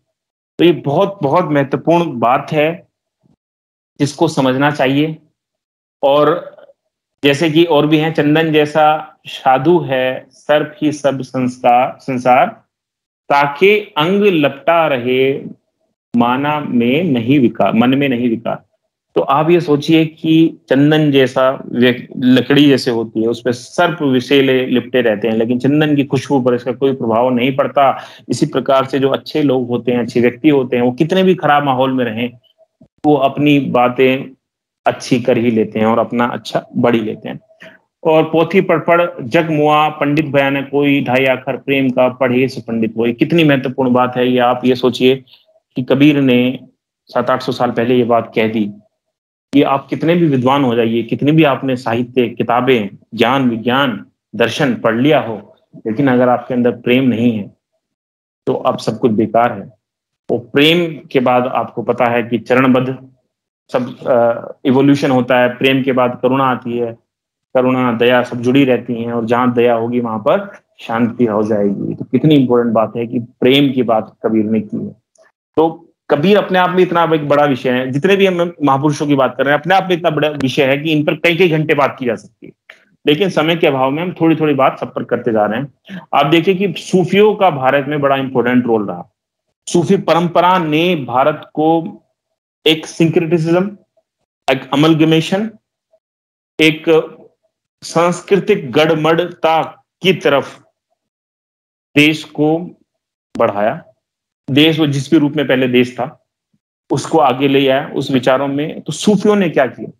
तो ये बहुत बहुत महत्वपूर्ण बात है जिसको समझना चाहिए। और जैसे कि और भी हैं, चंदन जैसा साधु है सर्प ही सब संसार, ताके अंग लपटा रहे मन में नहीं विकार। तो आप ये सोचिए कि चंदन जैसा लकड़ी जैसे होती है, उस पर सर्प विषैले लिपटे रहते हैं, लेकिन चंदन की खुशबू पर इसका कोई प्रभाव नहीं पड़ता। इसी प्रकार से जो अच्छे लोग होते हैं, अच्छे व्यक्ति होते हैं, वो कितने भी खराब माहौल में रहें, वो अपनी बातें अच्छी कर ही लेते हैं और अपना अच्छा बढ़ ही लेते हैं। और पोथी पढ़ जग मुआ, पंडित बयान कोई, ढाई आखर प्रेम का पढ़े से पंडित हुए। कितनी महत्वपूर्ण बात है ये। आप ये सोचिए कि कबीर ने 700-800 साल पहले ये बात कह दी कि आप कितने भी विद्वान हो जाइए, कितनी भी आपने साहित्य, किताबें, ज्ञान, विज्ञान, दर्शन पढ़ लिया हो, लेकिन अगर आपके अंदर प्रेम नहीं है तो अब सब कुछ बेकार है। वो प्रेम के बाद आपको पता है कि चरणबद्ध सब इवोल्यूशन होता है। प्रेम के बाद करुणा आती है, करुणा, दया सब जुड़ी रहती हैं, और जहां दया होगी वहां पर शांति हो जाएगी। तो कितनी इंपॉर्टेंट बात है कि प्रेम की बात कबीर ने की है। तो कबीर अपने आप में इतना एक बड़ा विषय है। जितने भी हम महापुरुषों की बात कर रहे हैं, अपने आप में इतना बड़ा विषय है कि इन पर कई कई घंटे बात की जा सकती है, लेकिन समय के अभाव में हम थोड़ी थोड़ी बात सब पर करते जा रहे हैं। आप देखिए कि सूफियों का भारत में बड़ा इंपॉर्टेंट रोल रहा। सूफी परंपरा ने भारत को एक सिंक्रेटिसिज्म, एक अमलगमेशन, एक सांस्कृतिक गड़मड़ता की तरफ देश को बढ़ाया। देश वो जिस भी रूप में पहले देश था उसको आगे ले आया उस विचारों में। तो सूफियों ने क्या किया?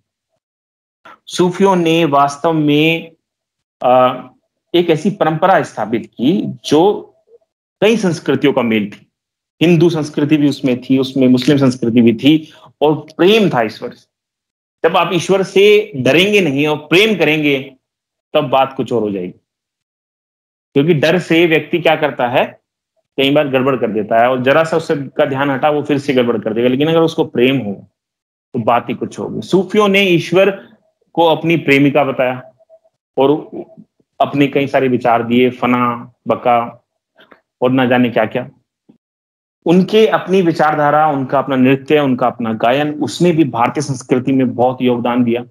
सूफियों ने वास्तव में एक ऐसी परंपरा स्थापित की जो कई संस्कृतियों का मेल थी। हिंदू संस्कृति भी उसमें थी, उसमें मुस्लिम संस्कृति भी थी, और प्रेम था ईश्वर से। जब आप ईश्वर से डरेंगे नहीं और प्रेम करेंगे तब बात कुछ और हो जाएगी। क्योंकि डर से व्यक्ति क्या करता है कई बार गड़बड़ कर देता है, और जरा सा उससे का ध्यान हटा वो फिर से गड़बड़ कर देगा। लेकिन अगर उसको प्रेम हो तो बात ही कुछ होगी। सूफियों ने ईश्वर को अपनी प्रेमिका बताया और अपने कई सारे विचार दिए, फना, बका और ना जाने क्या क्या। उनके अपनी विचारधारा, उनका अपना नृत्य, उनका अपना गायन, उसने भी भारतीय संस्कृति में बहुत योगदान दिया।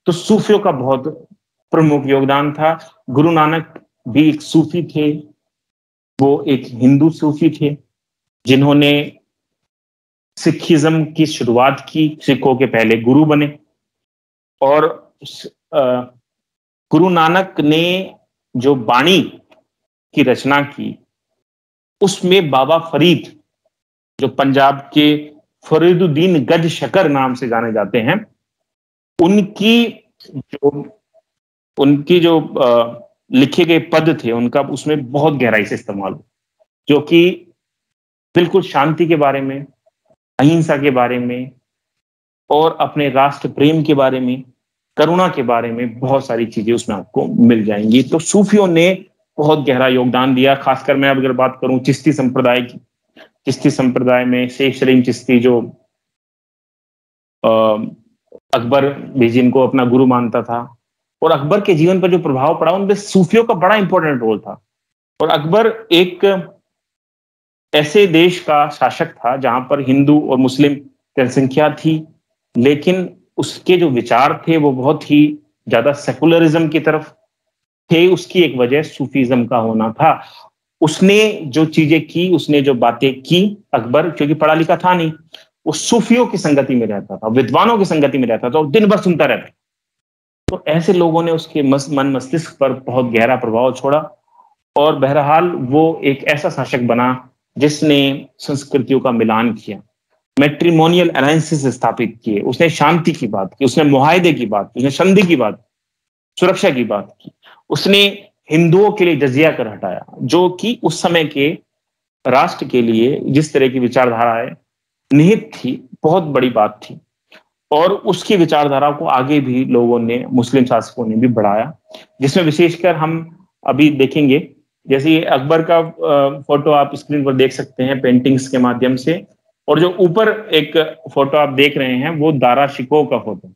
तो सूफियों का बहुत प्रमुख योगदान था। गुरु नानक भी एक सूफी थे, वो एक हिंदू सूफी थे जिन्होंने सिखिज्म की शुरुआत की, सिखों के पहले गुरु बने। और गुरु नानक ने जो बाणी की रचना की उसमें बाबा फरीद, जो पंजाब के फरीदुद्दीन गज शकर नाम से जाने जाते हैं, उनकी जो लिखे गए पद थे उनका उसमें बहुत गहराई से इस्तेमाल हुआ, जो कि बिल्कुल शांति के बारे में, अहिंसा के बारे में और अपने राष्ट्र प्रेम के बारे में, करुणा के बारे में बहुत सारी चीजें उसमें आपको मिल जाएंगी। तो सूफियों ने बहुत गहरा योगदान दिया। खासकर मैं अब अगर बात करूं चिश्ती संप्रदाय की, चिश्ती संप्रदाय में शेख सलीम चिश्ती, जो अकबर भी जिनको अपना गुरु मानता था, और अकबर के जीवन पर जो प्रभाव पड़ा उनमें सूफियों का बड़ा इंपॉर्टेंट रोल था। और अकबर एक ऐसे देश का शासक था जहां पर हिंदू और मुस्लिम जनसंख्या थी, लेकिन उसके जो विचार थे वो बहुत ही ज्यादा सेकुलरिज्म की तरफ थे। उसकी एक वजह सूफीज्म का होना था। उसने जो चीजें की, उसने जो बातें की, अकबर क्योंकि पढ़ा लिखा था नहीं, वो सूफियों की संगति में रहता था, विद्वानों की संगति में रहता था और दिन भर सुनता रहता। तो ऐसे लोगों ने उसके मन मस्तिष्क पर बहुत गहरा प्रभाव छोड़ा और बहरहाल वो एक ऐसा शासक बना जिसने संस्कृतियों का मिलान किया, मैट्रिमोनियल अलायंसेस स्थापित किए, उसने शांति की बात की, उसने मुआहदे की बात की, उसने संधि की बात, सुरक्षा की बात की, उसने हिंदुओं के लिए जजिया कर हटाया, जो कि उस समय के राष्ट्र के लिए जिस तरह की विचारधाराएं निहित थी, बहुत बड़ी बात थी। और उसकी विचारधारा को आगे भी लोगों ने, मुस्लिम शासकों ने भी बढ़ाया, जिसमें विशेषकर हम अभी देखेंगे, जैसे अकबर का फोटो आप स्क्रीन पर देख सकते हैं पेंटिंग्स के माध्यम से, और जो ऊपर एक फोटो आप देख रहे हैं वो दारा शिकोह का फोटो,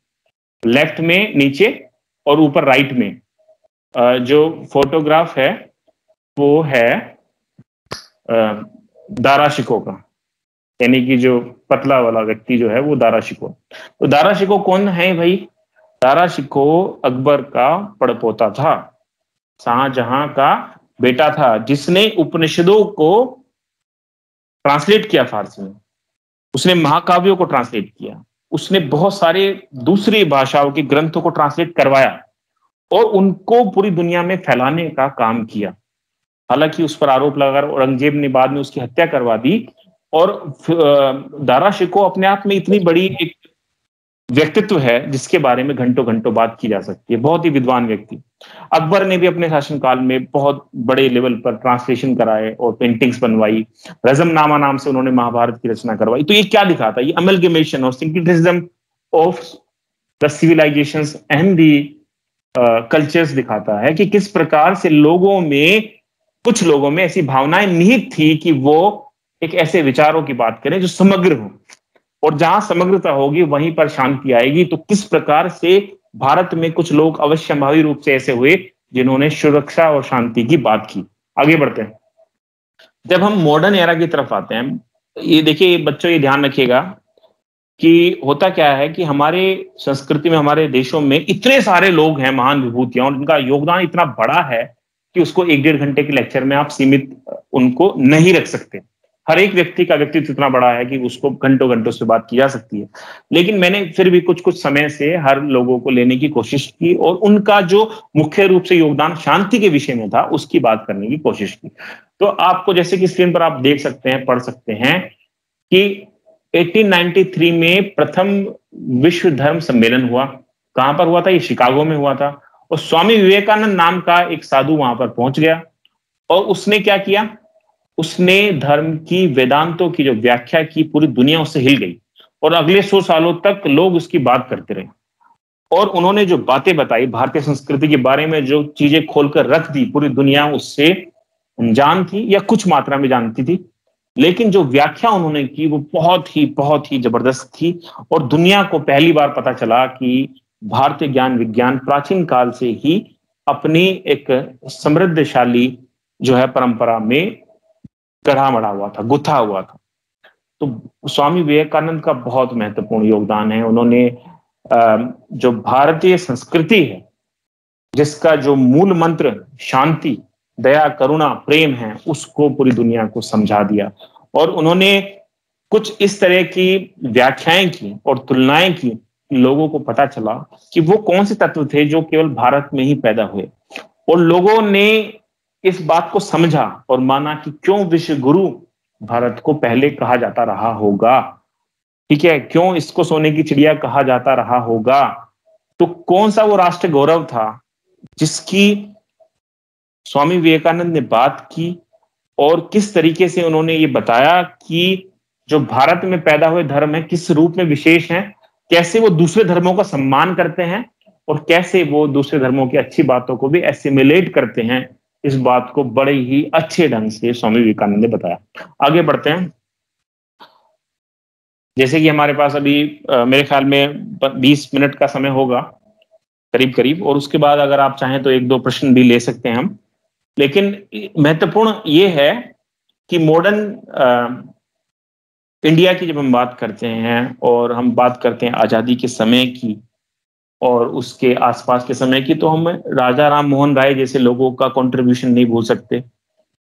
लेफ्ट में नीचे और ऊपर राइट में जो फोटोग्राफ है वो है दारा शिकोह का, यानी कि जो पतला वाला व्यक्ति जो है वो दारा शिकोह। तो दारा शिकोह कौन है भाई? दारा शिकोह अकबर का पड़पोता था, शाहजहां का बेटा था, जिसने उपनिषदों को ट्रांसलेट किया फारसी में, उसने महाकाव्यों को ट्रांसलेट किया, उसने बहुत सारे दूसरी भाषाओं के ग्रंथों को ट्रांसलेट करवाया और उनको पूरी दुनिया में फैलाने का काम किया। हालांकि उस पर आरोप लगा, औरंगजेब ने बाद में उसकी हत्या करवा दी। और दारा शिकोह अपने आप में इतनी बड़ी एक व्यक्तित्व है जिसके बारे में घंटों घंटों बात की जा सकती है, बहुत ही विद्वान व्यक्ति। अकबर ने भी अपने शासनकाल में बहुत बड़े लेवल पर ट्रांसलेशन कराए और पेंटिंग्स बनवाई। रजमनामा नाम से उन्होंने महाभारत की रचना करवाई। तो ये क्या दिखाता है? ये अमलगमेशन और syncretism of the civilisations and the cultures दिखाता है कि किस प्रकार से लोगों में, कुछ लोगों में ऐसी भावनाएं निहित थी कि वो एक ऐसे विचारों की बात करें जो समग्र हो, और जहां समग्रता होगी वहीं पर शांति आएगी। तो किस प्रकार से भारत में कुछ लोग अवश्यंभावी रूप से ऐसे हुए जिन्होंने सुरक्षा और शांति की बात की। आगे बढ़ते हैं। जब हम मॉडर्न एरा की तरफ आते हैं, ये देखिए बच्चों, ये ध्यान रखिएगा कि होता क्या है कि हमारे संस्कृति में, हमारे देशों में इतने सारे लोग हैं, महान विभूतियां, और उनका योगदान इतना बड़ा है कि उसको 1-1.5 घंटे के लेक्चर में आप सीमित उनको नहीं रख सकते। हर एक व्यक्ति का व्यक्तित्व इतना बड़ा है कि उसको घंटों घंटों से बात की जा सकती है। लेकिन मैंने फिर भी कुछ कुछ समय से हर लोगों को लेने की कोशिश की और उनका जो मुख्य रूप से योगदान शांति के विषय में था उसकी बात करने की कोशिश की। तो आपको जैसे कि स्क्रीन पर आप देख सकते हैं, पढ़ सकते हैं कि 1893 में प्रथम विश्व धर्म सम्मेलन हुआ। कहां पर हुआ था? ये शिकागो में हुआ था। और स्वामी विवेकानंद नाम का एक साधु वहां पर पहुंच गया और उसने क्या किया? उसने धर्म की, वेदांतों की जो व्याख्या की, पूरी दुनिया उससे हिल गई और अगले 100 सालों तक लोग उसकी बात करते रहे। और उन्होंने जो बातें बताई भारतीय संस्कृति के बारे में, जो चीजें खोलकर रख दी, पूरी दुनिया उससे अनजान थी या कुछ मात्रा में जानती थी, लेकिन जो व्याख्या उन्होंने की वो बहुत ही जबरदस्त थी और दुनिया को पहली बार पता चला कि भारतीय ज्ञान विज्ञान प्राचीन काल से ही अपनी एक समृद्धशाली जो है परंपरा में गढ़ा मढ़ा हुआ था, गुथा हुआ था। तो स्वामी विवेकानंद का बहुत महत्वपूर्ण योगदान है। उन्होंने जो भारतीय संस्कृति है, जिसका जो मूल मंत्र शांति, दया, करुणा, प्रेम है, उसको पूरी दुनिया को समझा दिया। और उन्होंने कुछ इस तरह की व्याख्याएं की और तुलनाएं की, लोगों को पता चला कि वो कौन से तत्व थे जो केवल भारत में ही पैदा हुए। और लोगों ने इस बात को समझा और माना कि क्यों विश्व गुरु भारत को पहले कहा जाता रहा होगा, ठीक है, क्यों इसको सोने की चिड़िया कहा जाता रहा होगा। तो कौन सा वो राष्ट्र गौरव था जिसकी स्वामी विवेकानंद ने बात की और किस तरीके से उन्होंने ये बताया कि जो भारत में पैदा हुए धर्म है किस रूप में विशेष हैं, कैसे वो दूसरे धर्मों का सम्मान करते हैं और कैसे वो दूसरे धर्मों की अच्छी बातों को भी एसिमिलेट करते हैं। इस बात को बड़े ही अच्छे ढंग से स्वामी विवेकानंद ने बताया। आगे बढ़ते हैं। जैसे कि हमारे पास अभी मेरे ख्याल में 20 मिनट का समय होगा करीब करीब, और उसके बाद अगर आप चाहें तो 1-2 प्रश्न भी ले सकते हैं हम। लेकिन महत्वपूर्ण ये है कि मॉडर्न इंडिया की जब हम बात करते हैं और हम बात करते हैं आजादी के समय की और उसके आसपास के समय की, तो हम राजा राम मोहन राय जैसे लोगों का कंट्रीब्यूशन नहीं भूल सकते,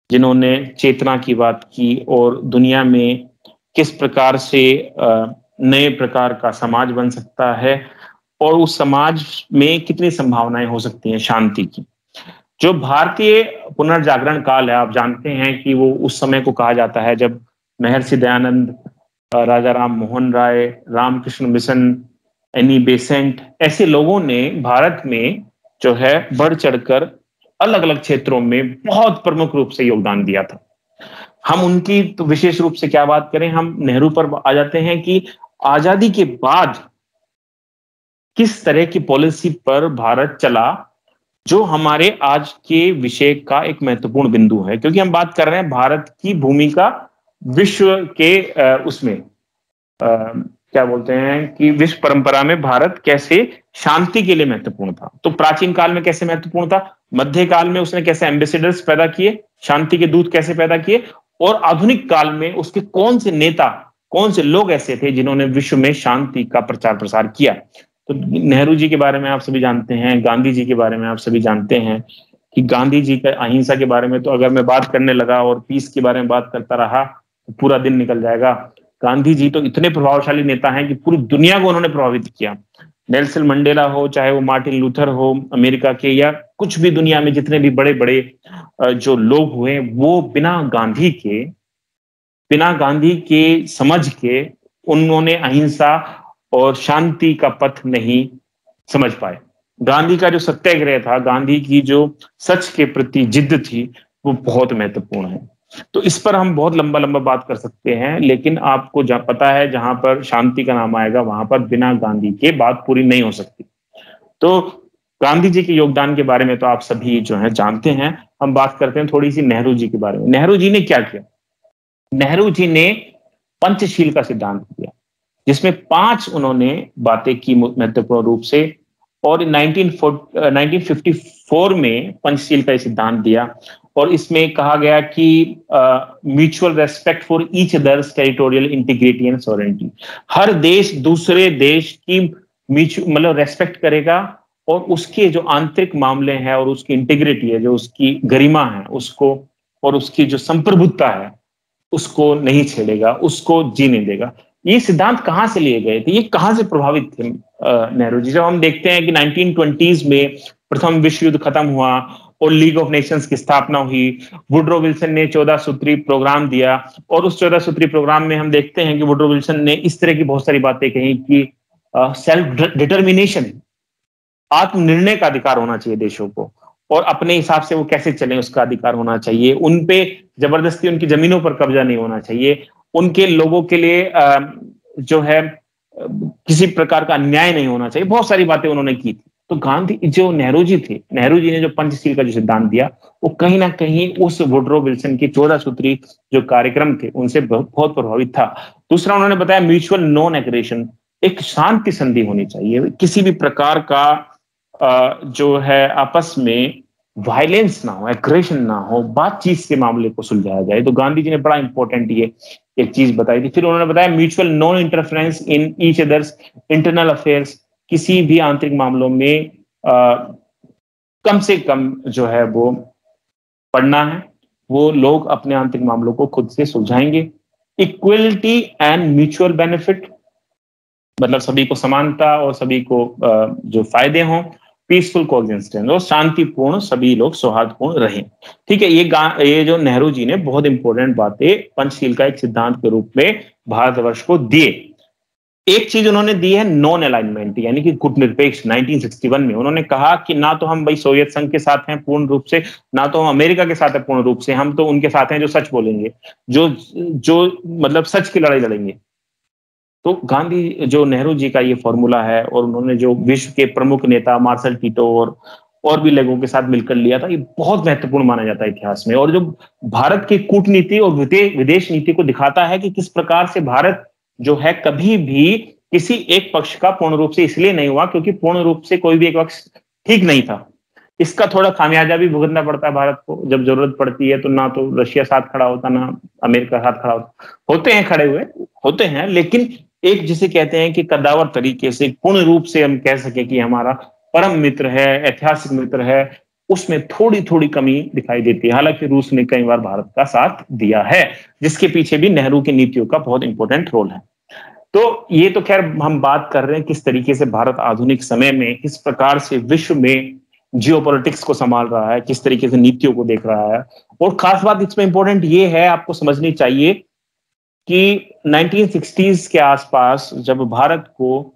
जिन्होंने चेतना की बात की और दुनिया में किस प्रकार से नए प्रकार का समाज बन सकता है और उस समाज में कितनी संभावनाएं हो सकती हैं शांति की। जो भारतीय पुनर्जागरण काल है, आप जानते हैं कि वो उस समय को कहा जाता है जब महर्षि दयानंद, राजा Ram Mohan Roy, Ramakrishna mission, Annie Besant, ऐसे लोगों ने भारत में जो है बढ़ चढ़कर अलग अलग क्षेत्रों में बहुत प्रमुख रूप से योगदान दिया था। हम उनकी तो विशेष रूप से क्या बात करें, हम नेहरू पर आ जाते हैं कि आजादी के बाद किस तरह की पॉलिसी पर भारत चला, जो हमारे आज के विषय का एक महत्वपूर्ण बिंदु है, क्योंकि हम बात कर रहे हैं भारत की भूमिका विश्व के उसमें क्या बोलते हैं कि विश्व परंपरा में भारत कैसे शांति के लिए महत्वपूर्ण था। तो प्राचीन काल में कैसे महत्वपूर्ण था, मध्य काल में उसने कैसे एम्बेसडर्स पैदा किए, शांति के दूत कैसे पैदा किए, और आधुनिक काल में उसके कौन से नेता, कौन से लोग ऐसे थे जिन्होंने विश्व में शांति का प्रचार प्रसार किया। तो नेहरू जी के बारे में आप सभी जानते हैं, गांधी जी के बारे में आप सभी जानते हैं कि गांधी जी का अहिंसा के बारे में तो अगर मैं बात करने लगा और पीस के बारे में बात करता रहा तो पूरा दिन निकल जाएगा। गांधी जी तो इतने प्रभावशाली नेता हैं कि पूरी दुनिया को उन्होंने प्रभावित किया। नेल्सन मंडेला हो, चाहे वो मार्टिन लूथर हो अमेरिका के, या कुछ भी दुनिया में जितने भी बड़े बड़े जो लोग हुए, वो बिना गांधी के समझ के उन्होंने अहिंसा और शांति का पथ नहीं समझ पाए। गांधी का जो सत्याग्रह था, गांधी की जो सच के प्रति जिद्द थी, वो बहुत महत्वपूर्ण है। तो इस पर हम बहुत लंबा लंबा बात कर सकते हैं, लेकिन आपको पता है जहां पर शांति का नाम आएगा वहां पर बिना गांधी के बात पूरी नहीं हो सकती। तो गांधी जी के योगदान के बारे में तो आप सभी जो है जानते हैं। हम बात करते हैं थोड़ी सी नेहरू जी के बारे में। नेहरू जी ने क्या किया? नेहरू जी ने पंचशील का सिद्धांत दिया, जिसमें 5 उन्होंने बातें की महत्वपूर्ण रूप से, और 1954 में पंचशील का सिद्धांत दिया। और इसमें कहा गया कि mutual respect for each others territorial integrity and sovereignty. हर देश दूसरे देश की मतलब रेस्पेक्ट करेगा और उसके जो आंतरिक मामले हैं और उसकी इंटीग्रिटी है, जो उसकी गरिमा है, उसको और उसकी जो संप्रभुता है, उसको नहीं छेड़ेगा, उसको जीने देगा। ये सिद्धांत कहां से लिए गए थे, ये कहां से प्रभावित थे नेहरू जी? जब हम देखते हैं कि 1920s में प्रथम विश्व युद्ध खत्म हुआ और लीग ऑफ नेशंस की स्थापना हुई, वुड्रो विल्सन ने 14 सूत्री प्रोग्राम दिया, और उस 14 सूत्री प्रोग्राम में हम देखते हैं कि वुड्रो विल्सन ने इस तरह की बहुत सारी बातें कही कि सेल्फ डिटर्मिनेशन, आत्मनिर्णय का अधिकार होना चाहिए देशों को, और अपने हिसाब से वो कैसे चले उसका अधिकार होना चाहिए, उन पे जबरदस्ती उनकी जमीनों पर कब्जा नहीं होना चाहिए, उनके लोगों के लिए जो है किसी प्रकार का अन्याय नहीं होना चाहिए। बहुत सारी बातें उन्होंने की थी। तो गांधी जो नेहरू जी थे, नेहरू जी ने जो पंचशील का जो सिद्धांत दिया वो कहीं ना कहीं उस वुडरो विल्सन के 14 सूत्री जो कार्यक्रम थे उनसे बहुत प्रभावित था। दूसरा उन्होंने बताया म्यूचुअल नॉन एग्रेशन, एक शांति संधि होनी चाहिए, किसी भी प्रकार का जो है आपस में वायलेंस ना हो, एग्रेशन ना हो, बातचीत से मामले को सुलझाया जाए। तो गांधी जी ने बड़ा इंपॉर्टेंट ये एक चीज बताई थी। फिर उन्होंने बताया mutual non interference in each others internal affairs, किसी भी आंतरिक मामलों में कम से कम जो है वो पढ़ना है, वो लोग अपने आंतरिक मामलों को खुद से सुलझाएंगे। इक्वलिटी एंड म्यूचुअल बेनिफिट, मतलब सभी को समानता और सभी को जो फायदे हों। पीसफुल कोएग्जिस्टेंस, और शांतिपूर्ण सभी लोग सौहार्दपूर्ण रहें। ठीक है, ये जो नेहरू जी ने बहुत इंपॉर्टेंट बातें पंचशील का एक सिद्धांत के रूप में भारतवर्ष को दिए। एक चीज उन्होंने दी है नॉन अलाइनमेंट, यानी कि गुटनिरपेक्ष। 1961 में उन्होंने कहा कि ना तो हम भाई सोवियत संघ के साथ हैं पूर्ण रूप से, ना तो हम अमेरिका के साथ हैं पूर्ण रूप से, हम तो उनके साथ हैं जो सच बोलेंगे, जो मतलब सच की लड़ाई लड़ेंगे। तो गांधी जो नेहरू जी का ये फॉर्मूला है, और उन्होंने जो विश्व के प्रमुख नेता मार्शल टीटो और भी लोगों के साथ मिलकर लिया था, ये बहुत महत्वपूर्ण माना जाता है इतिहास में। और जो भारत की कूटनीति और विदेश नीति को दिखाता है कि किस प्रकार से भारत जो है कभी भी किसी एक पक्ष का पूर्ण रूप से इसलिए नहीं हुआ क्योंकि पूर्ण रूप से कोई भी एक पक्ष ठीक नहीं था। इसका थोड़ा खामियाजा भी भुगतना पड़ता है भारत को। जब जरूरत पड़ती है तो ना तो रशिया साथ खड़ा होता, ना अमेरिका साथ खड़ा होता। होते हैं खड़े हुए, होते हैं, लेकिन एक जिसे कहते हैं कि कद्दावर तरीके से पूर्ण रूप से हम कह सके कि हमारा परम मित्र है, ऐतिहासिक मित्र है, उसमें थोड़ी थोड़ी कमी दिखाई देती है। हालांकि रूस ने कई बार भारत का साथ दिया है, जिसके पीछे भी नेहरू की नीतियों का बहुत इंपॉर्टेंट रोल है। तो ये तो खैर हम बात कर रहे हैं किस तरीके से भारत आधुनिक समय में किस प्रकार से विश्व में जियोपॉलिटिक्स को संभाल रहा है, किस तरीके से नीतियों को देख रहा है। और खास बात इसमें इंपॉर्टेंट ये है, आपको समझनी चाहिए कि 1960s के आसपास जब भारत को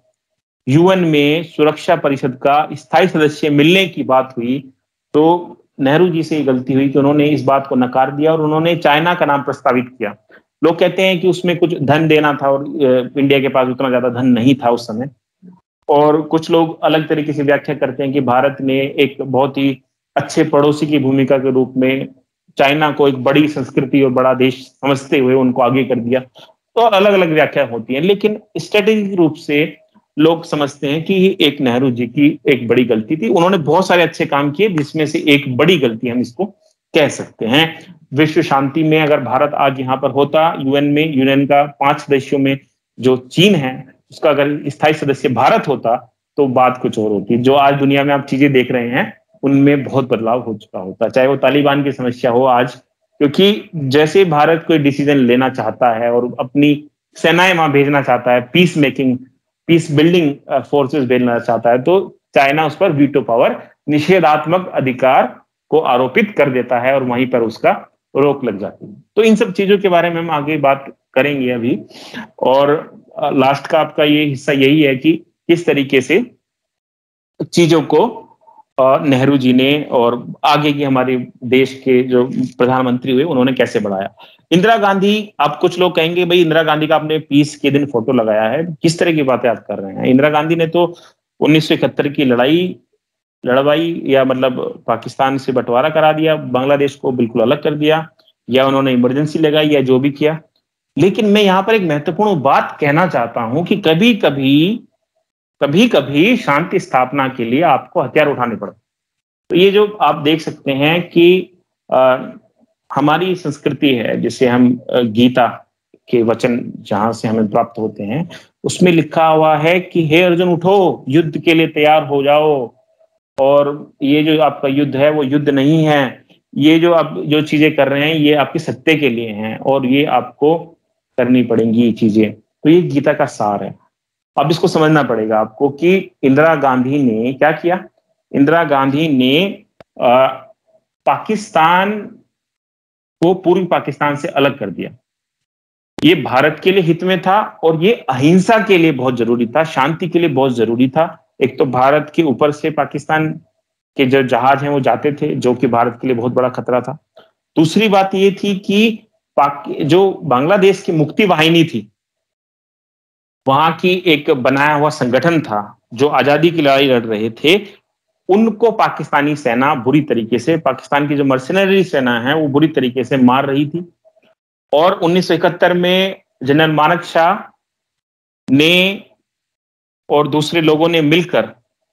यूएन में सुरक्षा परिषद का स्थायी सदस्य मिलने की बात हुई, तो नेहरू जी से ये गलती हुई कि उन्होंने इस बात को नकार दिया और उन्होंने चाइना का नाम प्रस्तावित किया। लोग कहते हैं कि उसमें कुछ धन देना था और इंडिया के पास उतना ज्यादा धन नहीं था उस समय। और कुछ लोग अलग तरीके से व्याख्या करते हैं कि भारत ने एक बहुत ही अच्छे पड़ोसी की भूमिका के रूप में चाइना को एक बड़ी संस्कृति और बड़ा देश समझते हुए उनको आगे कर दिया। तो अलग अलग व्याख्या होती है, लेकिन स्ट्रेटेजिक रूप से लोग समझते हैं कि एक नेहरू जी की एक बड़ी गलती थी। उन्होंने बहुत सारे अच्छे काम किए, जिसमें से एक बड़ी गलती हम इसको कह सकते हैं। विश्व शांति में अगर भारत आज यहाँ पर होता, यूएन का 5 सदस्यों में जो चीन है उसका अगर स्थायी सदस्य भारत होता तो बात कुछ और होती। जो आज दुनिया में आप चीजें देख रहे हैं उनमें बहुत बदलाव हो चुका होता, चाहे वो तालिबान की समस्या हो आज, क्योंकि जैसे भारत कोई डिसीजन लेना चाहता है और अपनी सेनाएं वहां भेजना चाहता है, पीस बिल्डिंग फोर्सेस भेजना चाहता है, तो चाइना उस पर वीटो पावर, निषेधात्मक अधिकार को आरोपित कर देता है और वहीं पर उसका रोक लग जाती है। तो इन सब चीजों के बारे में हम आगे बात करेंगे अभी। और लास्ट का आपका ये हिस्सा यही है कि किस तरीके से चीजों को नेहरू जी ने और आगे की हमारे देश के जो प्रधानमंत्री हुए उन्होंने कैसे बढ़ाया। इंदिरा गांधी, आप कुछ लोग कहेंगे भाई इंदिरा गांधी का आपने पीस के दिन फोटो लगाया है, किस तरह की बातें आप कर रहे हैं। इंदिरा गांधी ने तो 1971 की लड़वाई या मतलब पाकिस्तान से बंटवारा करा दिया, बांग्लादेश को बिल्कुल अलग कर दिया, या उन्होंने इमरजेंसी लगाई, या जो भी किया। लेकिन मैं यहाँ पर एक महत्वपूर्ण बात कहना चाहता हूं कि कभी कभी शांति स्थापना के लिए आपको हथियार उठाने पड़ते। तो ये जो आप देख सकते हैं कि हमारी संस्कृति है, जिसे हम गीता के वचन जहां से हमें प्राप्त होते हैं, उसमें लिखा हुआ है कि हे अर्जुन उठो, युद्ध के लिए तैयार हो जाओ। और ये जो आपका युद्ध है वो युद्ध नहीं है, ये जो आप जो चीजें कर रहे हैं ये आपके सत्य के लिए हैं और ये आपको करनी पड़ेंगी ये चीजें। तो ये गीता का सार है। अब इसको समझना पड़ेगा आपको कि इंदिरा गांधी ने क्या किया। इंदिरा गांधी ने पाकिस्तान को पूर्वी पाकिस्तान से अलग कर दिया। ये भारत के लिए हित में था और ये अहिंसा के लिए बहुत जरूरी था, शांति के लिए बहुत जरूरी था। एक तो भारत के ऊपर से पाकिस्तान के जो जहाज हैं वो जाते थे, जो कि भारत के लिए बहुत बड़ा खतरा था। दूसरी बात ये थी कि जो बांग्लादेश की मुक्ति वाहिनी थी, वहां की एक बनाया हुआ संगठन था जो आजादी की लड़ाई लड़ रहे थे, उनको पाकिस्तानी सेना बुरी तरीके से, पाकिस्तान की जो मर्सिनरी सेना है वो बुरी तरीके से मार रही थी। और 1971 में जनरल मानक शाह ने और दूसरे लोगों ने मिलकर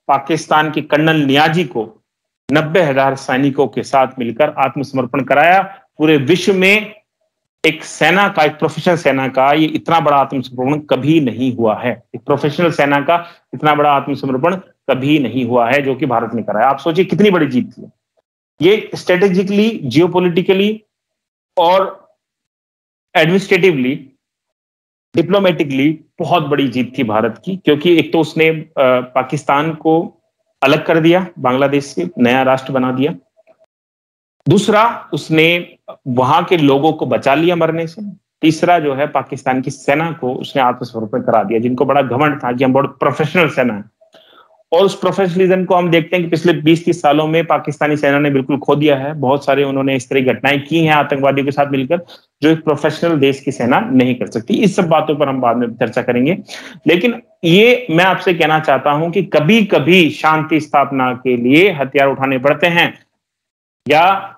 पाकिस्तान के कर्नल नियाजी को 90,000 सैनिकों के साथ मिलकर आत्मसमर्पण कराया। पूरे विश्व में एक सेना का, एक प्रोफेशनल सेना का ये इतना बड़ा आत्मसमर्पण कभी नहीं हुआ है। एक प्रोफेशनल सेना का इतना बड़ा आत्मसमर्पण कभी नहीं हुआ है जो कि भारत ने कराया। आप सोचिए कितनी बड़ी जीत थी ये, स्ट्रेटेजिकली, जियोपॉलिटिकली और एडमिनिस्ट्रेटिवली, डिप्लोमेटिकली बहुत बड़ी जीत थी भारत की, क्योंकि एक तो उसने पाकिस्तान को अलग कर दिया, बांग्लादेश से नया राष्ट्र बना दिया। दूसरा, उसने वहां के लोगों को बचा लिया मरने से। तीसरा जो है, पाकिस्तान की सेना को उसने आत्मसमर्पण करा दिया, जिनको बड़ा घमंड था कि हम बहुत प्रोफेशनल सेना है। और उस प्रोफेशनलिज्म को हम देखते हैं कि पिछले 20-30 सालों में पाकिस्तानी सेना ने बिल्कुल खो दिया है। बहुत सारे उन्होंने इस तरह की घटनाएं की हैं आतंकवादियों के साथ मिलकर, जो एक प्रोफेशनल देश की सेना नहीं कर सकती। इस सब बातों पर हम बाद में चर्चा करेंगे। लेकिन ये मैं आपसे कहना चाहता हूं कि कभी कभी शांति स्थापना के लिए हथियार उठाने पड़ते हैं, या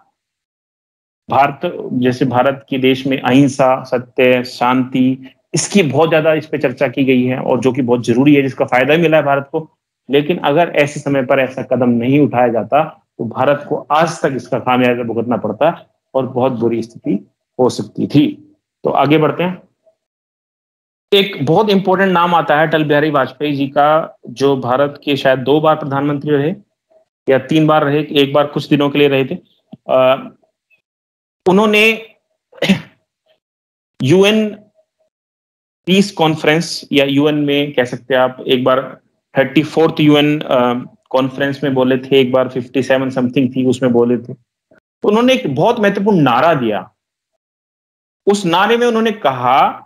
भारत जैसे भारत के देश में अहिंसा, सत्य, शांति, इसकी बहुत ज्यादा इस पे चर्चा की गई है और जो कि बहुत जरूरी है, जिसका फायदा भी मिला है भारत को। लेकिन अगर ऐसे समय पर ऐसा कदम नहीं उठाया जाता तो भारत को आज तक इसका खामियाजा भुगतना पड़ता और बहुत बुरी स्थिति हो सकती थी। तो आगे बढ़ते हैं। एक बहुत इंपॉर्टेंट नाम आता है अटल बिहारी वाजपेयी जी का, जो भारत के शायद 2 बार प्रधानमंत्री रहे या 3 बार रहे, एक बार कुछ दिनों के लिए रहे थे। उन्होंने यूएन पीस कॉन्फ्रेंस, या यूएन में कह सकते हैं आप, एक बार 34th यूएन कॉन्फ्रेंस में बोले थे, एक बार 57 समथिंग थी उसमें बोले थे। उन्होंने एक बहुत महत्वपूर्ण नारा दिया। उस नारे में उन्होंने कहा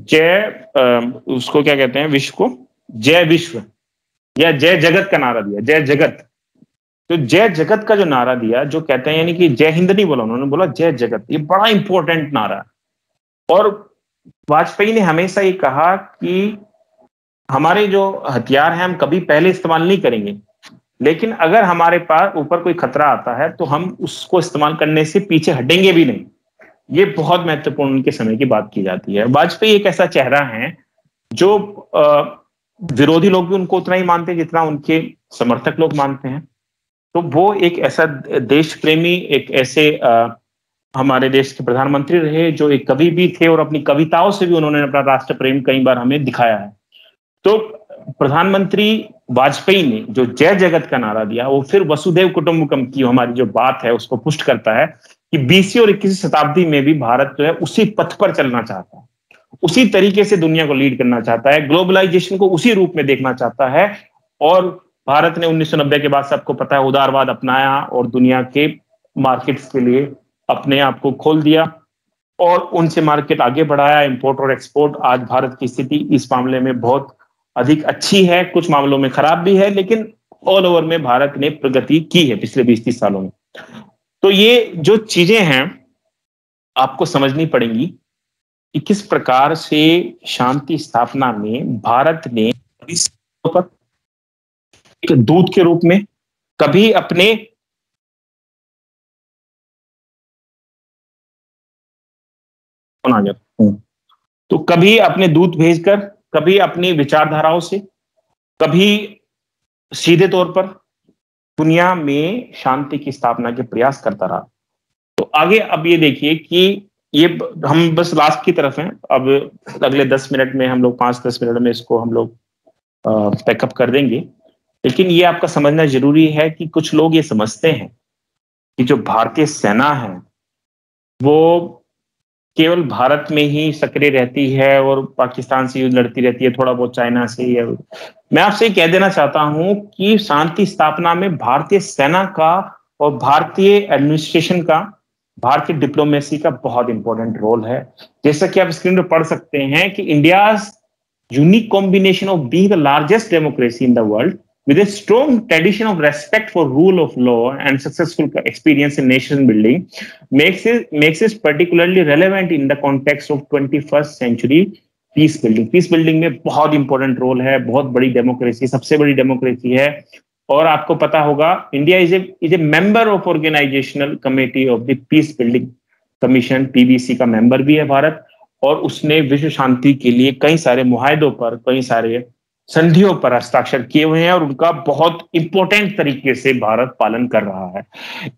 जय, उसको क्या कहते हैं, विश्व को जय विश्व या जय जगत का नारा दिया, जय जगत। तो जय जगत का जो नारा दिया, जो कहते हैं, यानी कि जय हिंद नहीं बोला उन्होंने, बोला जय जगत। ये बड़ा इंपॉर्टेंट नारा। और वाजपेयी ने हमेशा ये कहा कि हमारे जो हथियार हैं हम कभी पहले इस्तेमाल नहीं करेंगे, लेकिन अगर हमारे पास ऊपर कोई खतरा आता है तो हम उसको इस्तेमाल करने से पीछे हटेंगे भी नहीं। ये बहुत महत्वपूर्ण उनके समय की बात की जाती है। वाजपेयी एक ऐसा चेहरा है जो विरोधी लोग भी उनको उतना ही मानते हैं जितना उनके समर्थक लोग मानते हैं। तो वो एक ऐसा देश प्रेमी, एक ऐसे हमारे देश के प्रधानमंत्री रहे जो एक कवि भी थे, और अपनी कविताओं से भी उन्होंने अपना राष्ट्र प्रेम कई बार हमें दिखाया है। तो प्रधानमंत्री वाजपेयी ने जो जय जगत का नारा दिया, वो फिर वसुधैव कुटुंबकम की हमारी जो बात है उसको पुष्ट करता है कि 20वीं और 21वीं शताब्दी में भी भारत जो है उसी पथ पर चलना चाहता है, उसी तरीके से दुनिया को लीड करना चाहता है, ग्लोबलाइजेशन को उसी रूप में देखना चाहता है। और भारत ने 1990 के बाद सबको पता है उदारवाद अपनाया और दुनिया के मार्केट्स के लिए अपने आप को खोल दिया और उनसे मार्केट आगे बढ़ाया, इंपोर्ट और एक्सपोर्ट। आज भारत की स्थिति इस मामले में बहुत अधिक अच्छी है, कुछ मामलों में खराब भी है, लेकिन ऑल ओवर में भारत ने प्रगति की है पिछले 20-30 सालों में। तो ये जो चीजें हैं आपको समझनी पड़ेंगी कि किस प्रकार से शांति स्थापना में भारत ने एक दूत के रूप में, कभी अपने तो कभी अपने दूत भेजकर, कभी अपनी विचारधाराओं से, कभी सीधे तौर पर दुनिया में शांति की स्थापना के प्रयास करता रहा। तो आगे अब ये देखिए कि ये हम बस लास्ट की तरफ हैं। अब अगले 10 मिनट में हम लोग 5-10 मिनट में इसको हम लोग पैकअप कर देंगे। लेकिन ये आपका समझना जरूरी है कि कुछ लोग ये समझते हैं कि जो भारतीय सेना है वो केवल भारत में ही सक्रिय रहती है और पाकिस्तान से युद्ध लड़ती रहती है, थोड़ा बहुत चाइना से। मैं आपसे कह देना चाहता हूं कि शांति स्थापना में भारतीय सेना का और भारतीय एडमिनिस्ट्रेशन का, भारतीय डिप्लोमेसी का बहुत इंपॉर्टेंट रोल है। जैसा कि आप स्क्रीन पर पढ़ सकते हैं कि India's unique combination of being the largest democracy in the world with a strong tradition of respect for rule of law and successful experience in nation building makes it particularly relevant in the context of 21st century peace building में बहुत important role है, बहुत बड़ी democracy, सबसे बड़ी democracy है। और आपको पता होगा India is a member of organisational committee of the peace building commission, PBC का मेंबर भी है भारत, और उसने विश्व शांति के लिए कई सारे मुआहदों पर, कई सारे संधियों पर हस्ताक्षर किए हुए हैं, और उनका बहुत इंपॉर्टेंट तरीके से भारत पालन कर रहा है।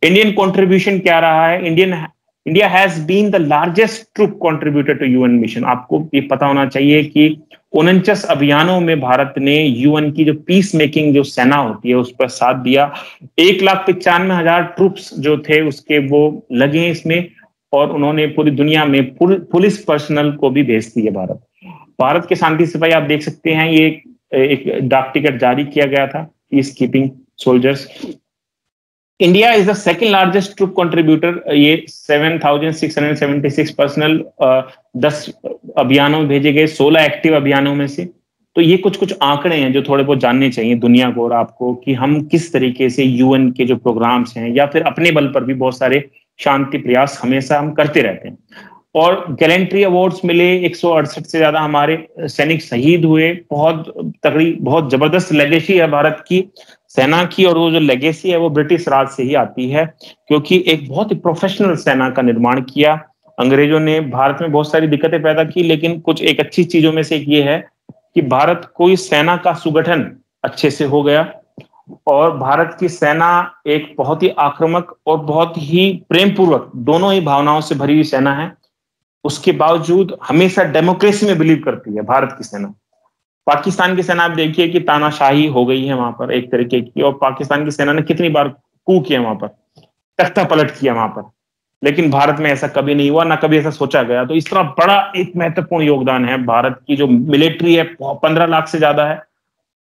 इंडियन कंट्रीब्यूशन क्या रहा है? India has been the largest troop contributor to UN mission. आपको ये पता होना चाहिए कि 49 अभियानों में भारत ने यूएन की जो पीस मेकिंग जो सेना होती है उस पर साथ दिया। 1,95,000 ट्रूप्स जो थे उसके वो लगे हैं इसमें, और उन्होंने पूरी दुनिया में पुलिस पर्सनल को भी भेज दी है। भारत के शांति सिपाही आप देख सकते हैं, ये एक डाक टिकट जारी किया गया था, peace keeping soldiers. India is the second largest troop contributor. ये 7,676 पर्सनल 10 अभियानों में भेजे गए, 16 एक्टिव अभियानों में से। तो ये कुछ आंकड़े हैं जो थोड़े बहुत जानने चाहिए दुनिया को और आपको, कि हम किस तरीके से यूएन के जो प्रोग्राम्स हैं या फिर अपने बल पर भी बहुत सारे शांति प्रयास हमेशा हम करते रहते हैं। और गैलेंट्री अवार्ड्स मिले, 168 से ज्यादा हमारे सैनिक शहीद हुए। बहुत तगड़ी, बहुत जबरदस्त लेगेसी है भारत की सेना की, और वो जो लेगेसी है वो ब्रिटिश राज से ही आती है, क्योंकि एक बहुत ही प्रोफेशनल सेना का निर्माण किया। अंग्रेजों ने भारत में बहुत सारी दिक्कतें पैदा की, लेकिन कुछ एक अच्छी चीजों में से एक ये है कि भारत को इस सेना का सुगठन अच्छे से हो गया, और भारत की सेना एक बहुत ही आक्रामक और बहुत ही प्रेम पूर्वक दोनों ही भावनाओं से भरी हुई सेना है। उसके बावजूद हमेशा डेमोक्रेसी में बिलीव करती है भारत की सेना। पाकिस्तान की सेना आप देखिए कि तानाशाही हो गई है वहां पर एक तरीके की, और पाकिस्तान की सेना ने कितनी बार कू किया वहां पर, तख्ता पलट किया वहां पर, लेकिन भारत में ऐसा कभी नहीं हुआ, ना कभी ऐसा सोचा गया। तो इस तरह बड़ा एक महत्वपूर्ण योगदान है भारत की। जो मिलिट्री है 15 लाख से ज्यादा है,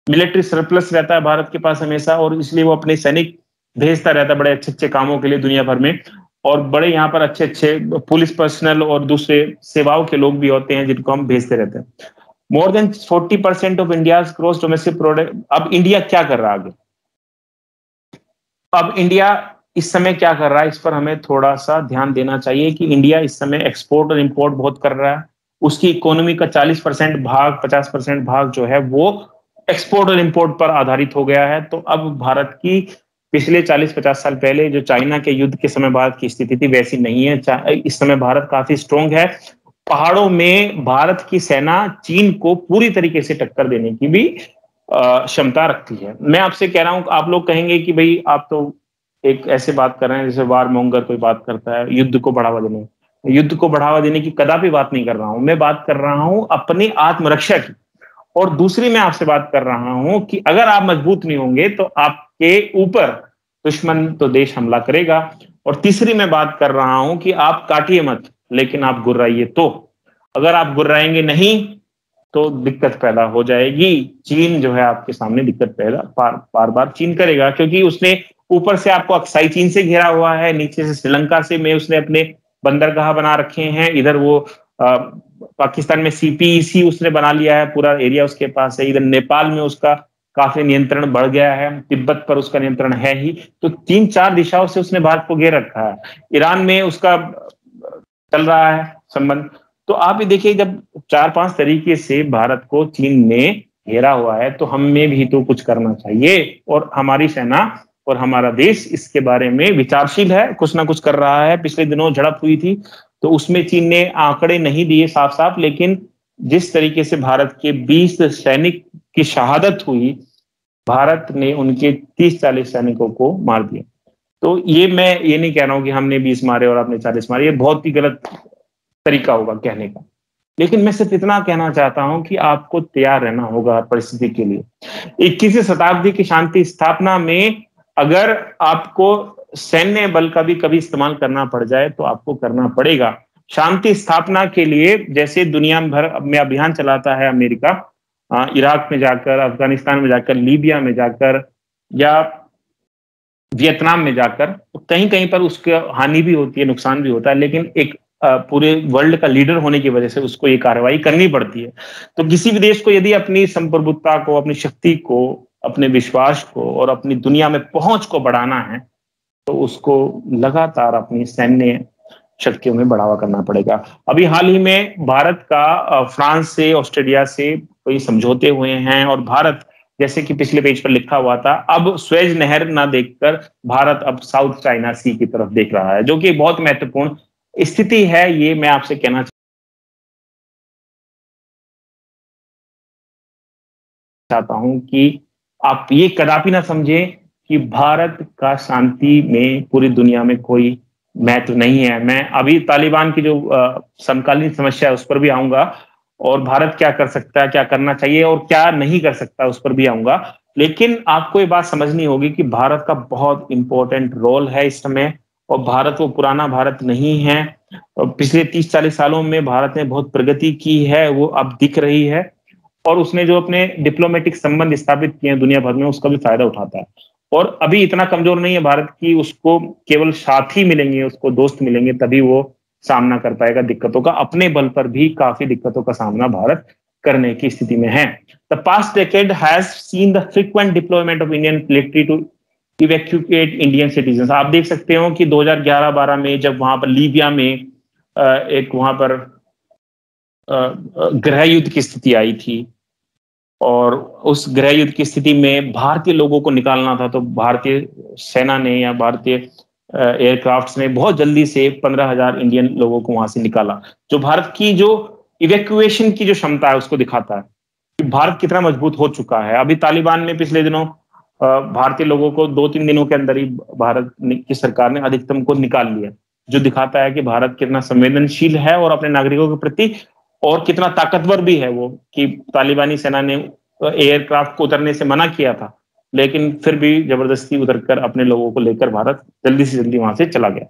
मिलिट्री सरप्लस रहता है भारत के पास हमेशा, और इसलिए वो अपने सैनिक भेजता रहता है बड़े अच्छे अच्छे कामों के लिए दुनिया भर में। और बड़े यहाँ पर अच्छे अच्छे पुलिस पर्सनल और दूसरे सेवाओं के लोग भी होते हैं जिनको हम भेजते रहते हैं। More than 40% of India's gross domestic product. अब इंडिया क्या कर रहा है आगे? अब इंडिया इस समय क्या कर रहा है, इस पर हमें थोड़ा सा ध्यान देना चाहिए कि इंडिया इस समय एक्सपोर्ट और इंपोर्ट बहुत कर रहा है। उसकी इकोनॉमी का 40% भाग, 50% भाग जो है वो एक्सपोर्ट और इंपोर्ट पर आधारित हो गया है। तो अब भारत की पिछले 40-50 साल पहले जो चाइना के युद्ध के समय भारत की स्थिति थी वैसी नहीं है। इस समय भारत काफी स्ट्रांग है। पहाड़ों में भारत की सेना चीन को पूरी तरीके से टक्कर देने की भी क्षमता रखती है। मैं आपसे कह रहा हूं, आप लोग कहेंगे कि भाई आप तो एक ऐसे बात कर रहे हैं जैसे वार मोंगर कोई बात करता है, युद्ध को बढ़ावा देने। युद्ध को बढ़ावा देने की कदापि बात नहीं कर रहा हूं। मैं बात कर रहा हूं अपनी आत्मरक्षा की। और दूसरी मैं आपसे बात कर रहा हूं कि अगर आप मजबूत नहीं होंगे तो आपके ऊपर दुश्मन तो देश हमला करेगा। और तीसरी मैं बात कर रहा हूं कि आप काटिए मत, लेकिन आप गुर्राइए। तो अगर आप गुर्राएंगे नहीं तो दिक्कत पैदा हो जाएगी। चीन जो है आपके सामने दिक्कत पैदा बार बार चीन करेगा, क्योंकि उसने ऊपर से आपको अक्साई चीन से घेरा हुआ है, नीचे से श्रीलंका से में उसने अपने बंदरगाह बना रखे हैं, इधर वो पाकिस्तान में सीपीईसी उसने बना लिया है, पूरा एरिया उसके पास है, इधर नेपाल में उसका काफी नियंत्रण बढ़ गया है, तिब्बत पर उसका नियंत्रण है ही। तो 3-4 दिशाओं से उसने भारत को घेर रखा है। ईरान में उसका चल रहा है संबंध। तो आप ये देखिए, जब 4-5 तरीके से भारत को चीन ने घेरा हुआ है तो हमें भी तो कुछ करना चाहिए। और हमारी सेना और हमारा देश इसके बारे में विचारशील है, कुछ ना कुछ कर रहा है। पिछले दिनों झड़प हुई थी तो उसमें चीन ने आंकड़े नहीं दिए साफ साफ, लेकिन जिस तरीके से भारत के 20 सैनिक की शहादत हुई, भारत ने उनके 30-40 सैनिकों को मार दिया। तो ये मैं ये नहीं कह रहा हूं कि हमने 20 मारे और आपने 40 मारे, ये बहुत ही गलत तरीका होगा कहने का। लेकिन मैं सिर्फ इतना कहना चाहता हूं कि आपको तैयार रहना होगा परिस्थिति के लिए। 21वीं शताब्दी की शांति स्थापना में अगर आपको सैन्य बल का भी कभी इस्तेमाल करना पड़ जाए तो आपको करना पड़ेगा। शांति स्थापना के लिए जैसे दुनिया भर में अभियान चलाता है अमेरिका, इराक में जाकर, अफगानिस्तान में जाकर, लीबिया में जाकर या वियतनाम में जाकर, तो कहीं कहीं पर उसकी हानि भी होती है, नुकसान भी होता है, लेकिन एक पूरे वर्ल्ड का लीडर होने की वजह से उसको ये कार्रवाई करनी पड़ती है। तो किसी भी देश को यदि अपनी संप्रभुता को, अपनी शक्ति को, अपने विश्वास को और अपनी दुनिया में पहुंच को बढ़ाना है तो उसको लगातार अपनी सैन्य शक्तियों में बढ़ावा करना पड़ेगा। अभी हाल ही में भारत का फ्रांस से, ऑस्ट्रेलिया से कोई समझौते हुए हैं और भारत, जैसे कि पिछले पेज पर लिखा हुआ था, अब स्वेज नहर ना देखकर भारत अब साउथ चाइना सी की तरफ देख रहा है, जो कि बहुत महत्वपूर्ण स्थिति है। ये मैं आपसे कहना चाहता हूं कि आप ये कदापि ना समझें कि भारत का शांति में पूरी दुनिया में कोई महत्व नहीं है। मैं अभी तालिबान की जो समकालीन समस्या है उस पर भी आऊंगा, और भारत क्या कर सकता है, क्या करना चाहिए और क्या नहीं कर सकता उस पर भी आऊंगा। लेकिन आपको ये बात समझनी होगी कि भारत का बहुत इंपॉर्टेंट रोल है इस समय, और भारत वो पुराना भारत नहीं है। पिछले 30-40 सालों में भारत ने बहुत प्रगति की है, वो अब दिख रही है, और उसने जो अपने डिप्लोमेटिक संबंध स्थापित किए हैं दुनिया भर में, उसका भी फायदा उठाता है। और अभी इतना कमजोर नहीं है भारत की, उसको केवल साथी मिलेंगे, उसको दोस्त मिलेंगे, तभी वो सामना कर पाएगा दिक्कतों का। अपने बल पर भी काफी दिक्कतों का सामना भारत करने की स्थिति में है। The past decade has seen the frequent deployment of Indian military to evacuate Indian citizen. आप देख सकते हो कि 2011-12 में जब वहां पर लीबिया में एक वहां पर गृह युद्ध की स्थिति आई थी, और उस गृह युद्ध की स्थिति में भारतीय लोगों को निकालना था, तो भारतीय सेना ने या भारतीय एयरक्राफ्ट्स ने बहुत जल्दी से 15,000 इंडियन लोगों को वहां से निकाला, जो भारत की जो इवैक्यूएशन की जो क्षमता है उसको दिखाता है कि भारत कितना मजबूत हो चुका है। अभी तालिबान में पिछले दिनों भारतीय लोगों को 2-3 दिनों के अंदर ही भारत की सरकार ने अधिकतम को निकाल लिया, जो दिखाता है कि भारत कितना संवेदनशील है और अपने नागरिकों के प्रति, और कितना ताकतवर भी है वो, कि तालिबानी सेना ने एयरक्राफ्ट को उतरने से मना किया था, लेकिन फिर भी जबरदस्ती उतरकर अपने लोगों को लेकर भारत जल्दी से जल्दी वहां से चला गया।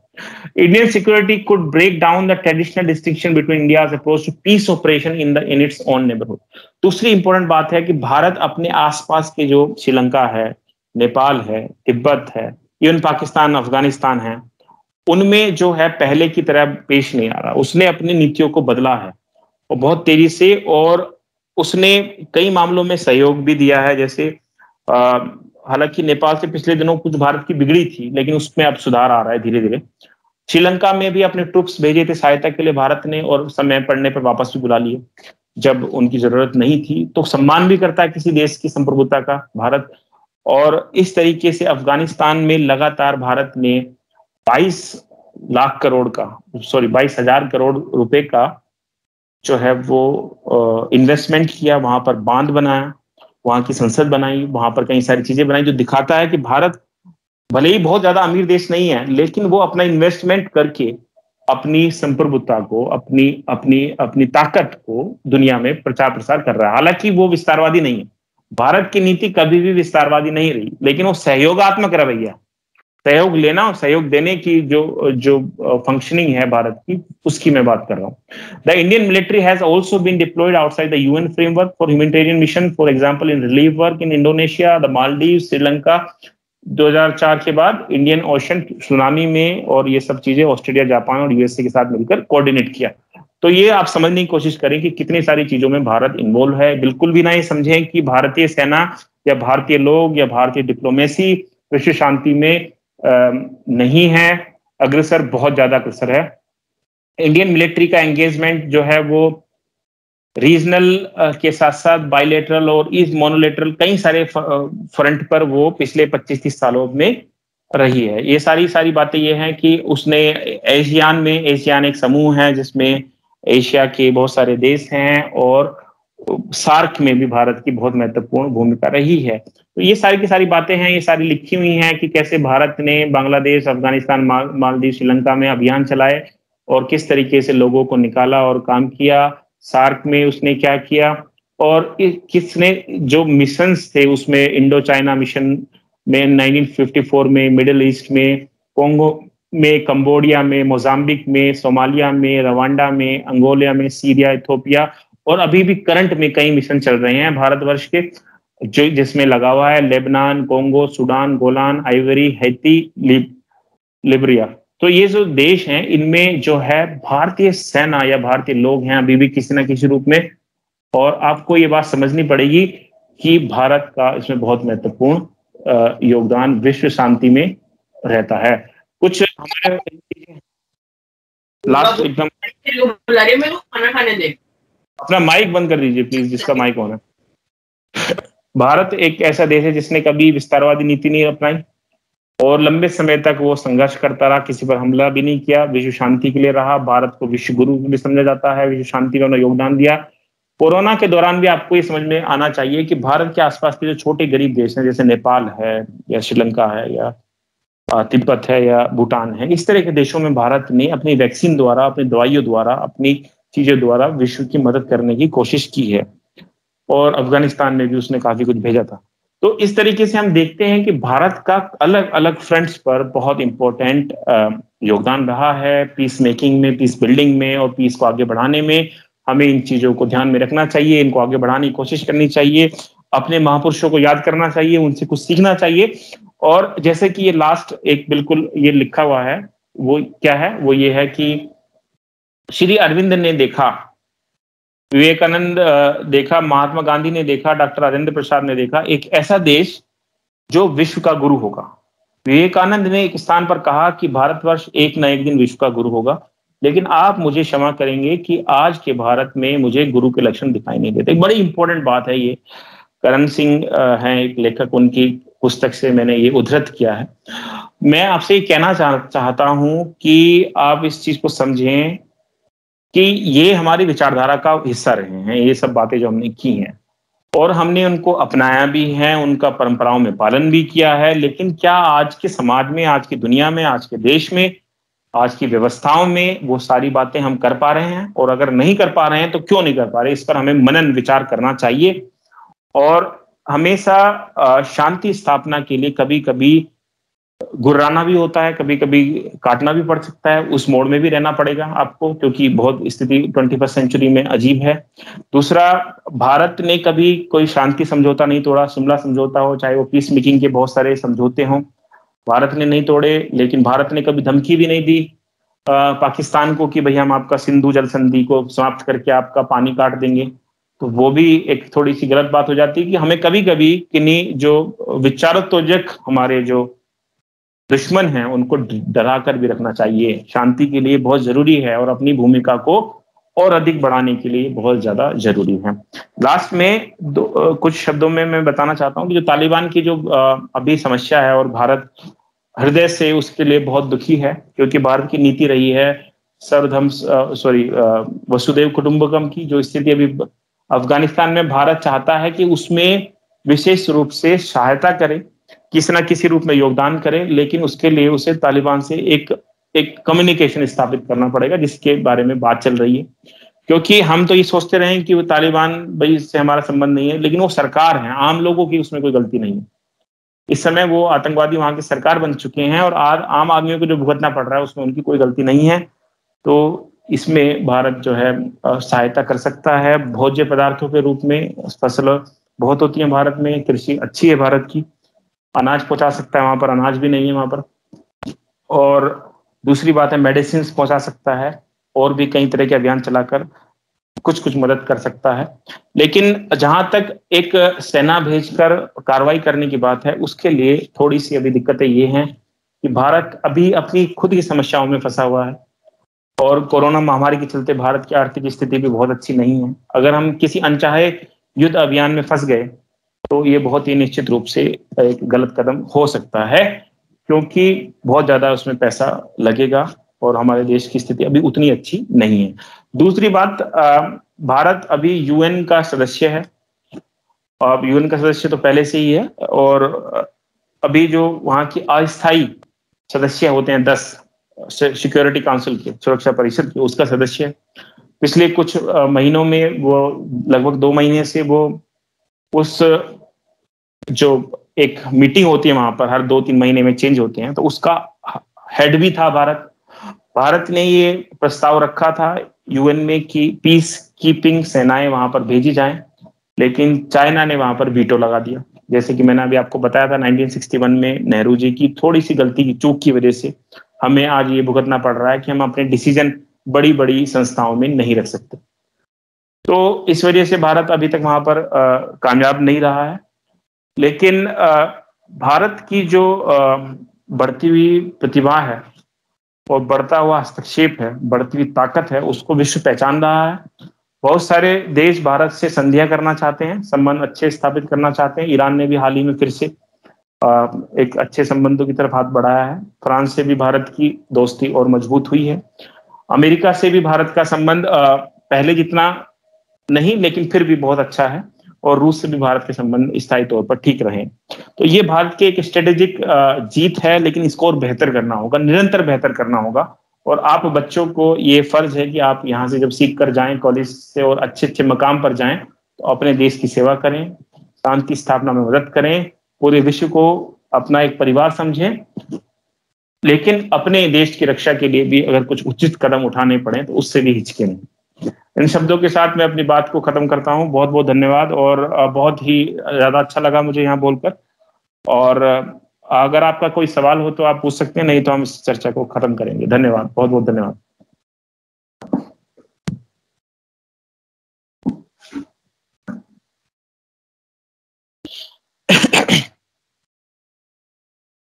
Indian security could break down the traditional distinction between India's approach to peace operation in its own neighbourhood. दूसरी इंपॉर्टेंट बात है कि भारत अपने आसपास के जो श्रीलंका है, नेपाल है, तिब्बत है, इवन पाकिस्तान, अफगानिस्तान है, उनमें जो है पहले की तरह पेश नहीं आ रहा। उसने अपनी नीतियों को बदला है और बहुत तेजी से, और उसने कई मामलों में सहयोग भी दिया है। जैसे हालांकि नेपाल से पिछले दिनों कुछ भारत की बिगड़ी थी, लेकिन उसमें अब सुधार आ रहा है धीरे धीरे। श्रीलंका में भी अपने ट्रुप्स भेजे थे सहायता के लिए भारत ने, और समय पड़ने पर वापस भी बुला लिए जब उनकी जरूरत नहीं थी। तो सम्मान भी करता है किसी देश की संप्रभुता का भारत। और इस तरीके से अफगानिस्तान में लगातार भारत ने 22,000 करोड़ रुपए का जो है वो इन्वेस्टमेंट किया, वहां पर बांध बनाया, वहां की संसद बनाई, वहां पर कई सारी चीजें बनाई, जो दिखाता है कि भारत भले ही बहुत ज्यादा अमीर देश नहीं है, लेकिन वो अपना इन्वेस्टमेंट करके अपनी संप्रभुता को, अपनी अपनी अपनी ताकत को दुनिया में प्रचार प्रसार कर रहा है। हालांकि वो विस्तारवादी नहीं है, भारत की नीति कभी भी विस्तारवादी नहीं रही, लेकिन वो सहयोगात्मक रवैया, सहयोग लेना और सहयोग देने की जो फंक्शनिंग है भारत की, उसकी मैं बात कर रहा हूं। The Indian military has also been deployed outside the UN framework for humanitarian mission, for example in relief work in Indonesia, the Maldives, Sri Lanka. 2004 के बाद इंडियन ओशन सुनामी में, और ये सब चीजें ऑस्ट्रेलिया, जापान और यूएसए के साथ मिलकर कोऑर्डिनेट किया। तो ये आप समझने की कोशिश करें कि कितनी सारी चीजों में भारत इन्वॉल्व है। बिल्कुल भी ना ये समझें कि भारतीय सेना या भारतीय लोग या भारतीय डिप्लोमेसी विश्व शांति में नहीं है अग्रसर, बहुत ज्यादा अग्रसर है। इंडियन मिलिट्री का एंगेजमेंट जो है वो रीजनल के साथ साथ बायलेटरल और ईस्ट मोनोलेटरल कई सारे फ्रंट पर वो पिछले 25-30 सालों में रही है। ये सारी बातें ये हैं कि उसने एशियान एक समूह है जिसमें एशिया के बहुत सारे देश हैं, और सार्क में भी भारत की बहुत महत्वपूर्ण भूमिका रही है। तो ये सारी की सारी बातें हैं, ये सारी लिखी हुई हैं कि कैसे भारत ने बांग्लादेश, अफगानिस्तान, मालदीव, श्रीलंका में अभियान चलाए और किस तरीके से लोगों को निकाला और काम किया। सार्क में उसने क्या किया, और किसने जो मिशंस थे उसमें इंडो चाइना मिशन में 1954 में, मिडिल ईस्ट में, कोंगो में, कंबोडिया में, मोजाम्बिक में, सोमालिया में, रवांडा में, अंगोला में, सीरिया, इथोपिया, और अभी भी करंट में कई मिशन चल रहे हैं भारतवर्ष के, जो जिसमें लगा हुआ है Lebanon, Congo, Sudan, Golan, Ivory, Haiti, Liberia. तो ये जो देश हैं इनमें जो है भारतीय सेना या भारतीय लोग हैं अभी भी किसी न किसी रूप में, और आपको ये बात समझनी पड़ेगी कि भारत का इसमें बहुत महत्वपूर्ण योगदान विश्व शांति में रहता है। कुछ हमारे लास्ट एकदम खाना खाने दे। अपना माइक बंद कर दीजिए प्लीज, जिसका माइक ऑन है। भारत एक ऐसा देश है जिसने कभी विस्तारवादी नीति नहीं अपनाई और लंबे समय तक वो संघर्ष करता रहा, किसी पर हमला भी नहीं किया, विश्व शांति के लिए रहा। भारत को विश्व गुरु भी समझा जाता है, विश्व शांति में उन्होंने योगदान दिया। कोरोना के दौरान भी आपको ये समझ में आना चाहिए कि भारत के आसपास के जो छोटे गरीब देश हैं, जैसे नेपाल है या श्रीलंका है या तिब्बत है या भूटान है, इस तरह के देशों में भारत ने अपनी वैक्सीन द्वारा, अपनी दवाइयों द्वारा, अपनी चीजों द्वारा विश्व की मदद करने की कोशिश की है। और अफगानिस्तान में भी उसने काफी कुछ भेजा था। तो इस तरीके से हम देखते हैं कि भारत का अलग अलग फ्रंट्स पर बहुत इंपॉर्टेंट योगदान रहा है, पीस मेकिंग में, पीस बिल्डिंग में और पीस को आगे बढ़ाने में। हमें इन चीजों को ध्यान में रखना चाहिए, इनको आगे बढ़ाने की कोशिश करनी चाहिए, अपने महापुरुषों को याद करना चाहिए, उनसे कुछ सीखना चाहिए। और जैसे कि ये लास्ट एक बिल्कुल ये लिखा हुआ है, वो क्या है, वो ये है कि श्री अरविंद ने देखा, विवेकानंद देखा, महात्मा गांधी ने देखा, डॉक्टर राजेंद्र प्रसाद ने देखा एक ऐसा देश जो विश्व का गुरु होगा। विवेकानंद ने एक स्थान पर कहा कि भारतवर्ष एक न एक दिन विश्व का गुरु होगा, लेकिन आप मुझे क्षमा करेंगे कि आज के भारत में मुझे गुरु के लक्षण दिखाई नहीं देते। एक बड़ी इंपॉर्टेंट बात है ये। करण सिंह हैं एक लेखक, उनकी पुस्तक से मैंने ये उद्धृत किया है। मैं आपसे ये कहना चाहता हूं कि आप इस चीज को समझें कि ये हमारी विचारधारा का हिस्सा रहे हैं, ये सब बातें जो हमने की हैं और हमने उनको अपनाया भी है, उनका परंपराओं में पालन भी किया है। लेकिन क्या आज के समाज में, आज की दुनिया में, आज के देश में, आज की व्यवस्थाओं में वो सारी बातें हम कर पा रहे हैं? और अगर नहीं कर पा रहे हैं तो क्यों नहीं कर पा रहे? इस पर हमें मनन विचार करना चाहिए। और हमेशा शांति स्थापना के लिए कभी कभी गुर्राना भी होता है, कभी कभी काटना भी पड़ सकता है। उस मोड़ में भी रहना पड़ेगा आपको, क्योंकि बहुत स्थिति 21वीं सेंचुरी में अजीब है। दूसरा, भारत ने कभी कोई शांति समझौता नहीं तोड़ा। शिमला समझौता हो, चाहे वो पीस मेकिंग के बहुत सारे समझौते हों, भारत ने नहीं तोड़े। लेकिन भारत ने कभी धमकी भी नहीं दी पाकिस्तान को कि भाई हम आपका सिंधु जल संधि को समाप्त करके आपका पानी काट देंगे। तो वो भी एक थोड़ी सी गलत बात हो जाती है कि हमें कभी कभी किन्हीं जो विचारोत्तेजक हमारे जो दुश्मन हैं उनको डरा कर भी रखना चाहिए। शांति के लिए बहुत जरूरी है और अपनी भूमिका को और अधिक बढ़ाने के लिए बहुत ज्यादा जरूरी है। लास्ट में कुछ शब्दों में मैं बताना चाहता हूं कि जो तालिबान की जो अभी समस्या है, और भारत हृदय से उसके लिए बहुत दुखी है, क्योंकि भारत की नीति रही है सर्वधर्म वसुदेव कुटुंबकम की। जो स्थिति अभी अफगानिस्तान में, भारत चाहता है कि उसमें विशेष रूप से सहायता करे, किसी न किसी रूप में योगदान करे, लेकिन उसके लिए उसे तालिबान से एक कम्युनिकेशन स्थापित करना पड़ेगा, जिसके बारे में बात चल रही है। क्योंकि हम तो ये सोचते रहे कि वो तालिबान भाई इससे हमारा संबंध नहीं है, लेकिन वो सरकार है, आम लोगों की उसमें कोई गलती नहीं है। इस समय वो आतंकवादी वहां की सरकार बन चुके हैं और आम आदमियों को जो भुगतना पड़ रहा है उसमें उनकी कोई गलती नहीं है। तो इसमें भारत जो है सहायता कर सकता है भोज्य पदार्थों के रूप में। फसल बहुत होती है भारत में, कृषि अच्छी है भारत की, अनाज पहुंचा सकता है, वहां पर अनाज भी नहीं है वहां पर। और दूसरी बात है मेडिसिन पहुंचा सकता है, और भी कई तरह के अभियान चलाकर कुछ मदद कर सकता है। लेकिन जहां तक एक सेना भेजकर कार्रवाई करने की बात है, उसके लिए थोड़ी सी अभी दिक्कतें ये हैं कि भारत अभी अपनी खुद की समस्याओं में फंसा हुआ है, और कोरोना महामारी के चलते भारत की आर्थिक स्थिति भी बहुत अच्छी नहीं है। अगर हम किसी अनचाहे युद्ध अभियान में फंस गए तो ये बहुत ही निश्चित रूप से एक गलत कदम हो सकता है, क्योंकि बहुत ज्यादा उसमें पैसा लगेगा और हमारे देश की स्थिति अभी उतनी अच्छी नहीं है। दूसरी बात, भारत अभी यूएन का सदस्य है। अब यूएन का सदस्य तो पहले से ही है, और अभी जो वहां की अस्थायी सदस्य होते हैं 10 सिक्योरिटी काउंसिल के, सुरक्षा परिषद के, उसका सदस्य है। पिछले कुछ महीनों में वो लगभग 2 महीने से वो उस जो एक मीटिंग होती है वहां पर, हर 2-3 महीने में चेंज होते हैं, तो उसका हेड भी था भारत ने ये प्रस्ताव रखा था यूएन में कि पीस कीपिंग सेनाएं वहां पर भेजी जाएं, लेकिन चाइना ने वहां पर वीटो लगा दिया। जैसे कि मैंने अभी आपको बताया था 1961 में नेहरू जी की थोड़ी सी गलती की चूक की वजह से हमें आज ये भुगतना पड़ रहा है कि हम अपने डिसीजन बड़ी बड़ी संस्थाओं में नहीं रख सकते। तो इस वजह से भारत अभी तक वहां पर कामयाब नहीं रहा है। लेकिन भारत की जो बढ़ती हुई प्रतिभा है और बढ़ता हुआ हस्तक्षेप है, बढ़ती हुई ताकत है, उसको विश्व पहचान रहा है। बहुत सारे देश भारत से संधियां करना चाहते हैं, संबंध अच्छे स्थापित करना चाहते हैं। ईरान ने भी हाल ही में फिर से एक अच्छे संबंधों की तरफ हाथ बढ़ाया है। फ्रांस से भी भारत की दोस्ती और मजबूत हुई है। अमेरिका से भी भारत का संबंध पहले जितना नहीं, लेकिन फिर भी बहुत अच्छा है। और रूस से भी भारत के संबंध स्थायी तौर पर ठीक रहे। तो ये भारत की एक स्ट्रेटेजिक जीत है, लेकिन इसको और बेहतर करना होगा, निरंतर बेहतर करना होगा। और आप बच्चों को ये फर्ज है कि आप यहाँ से जब सीख कर जाएं कॉलेज से और अच्छे अच्छे मकाम पर जाएं, तो अपने देश की सेवा करें, शांति स्थापना में मदद करें, पूरे विश्व को अपना एक परिवार समझें, लेकिन अपने देश की रक्षा के लिए भी अगर कुछ उचित कदम उठाने पड़े तो उससे भी हिचके नहीं। इन शब्दों के साथ मैं अपनी बात को खत्म करता हूं। बहुत बहुत धन्यवाद और बहुत ही ज्यादा अच्छा लगा मुझे यहाँ बोलकर। और अगर आपका कोई सवाल हो तो आप पूछ सकते हैं, नहीं तो हम इस चर्चा को खत्म करेंगे। धन्यवाद, बहुत बहुत धन्यवाद।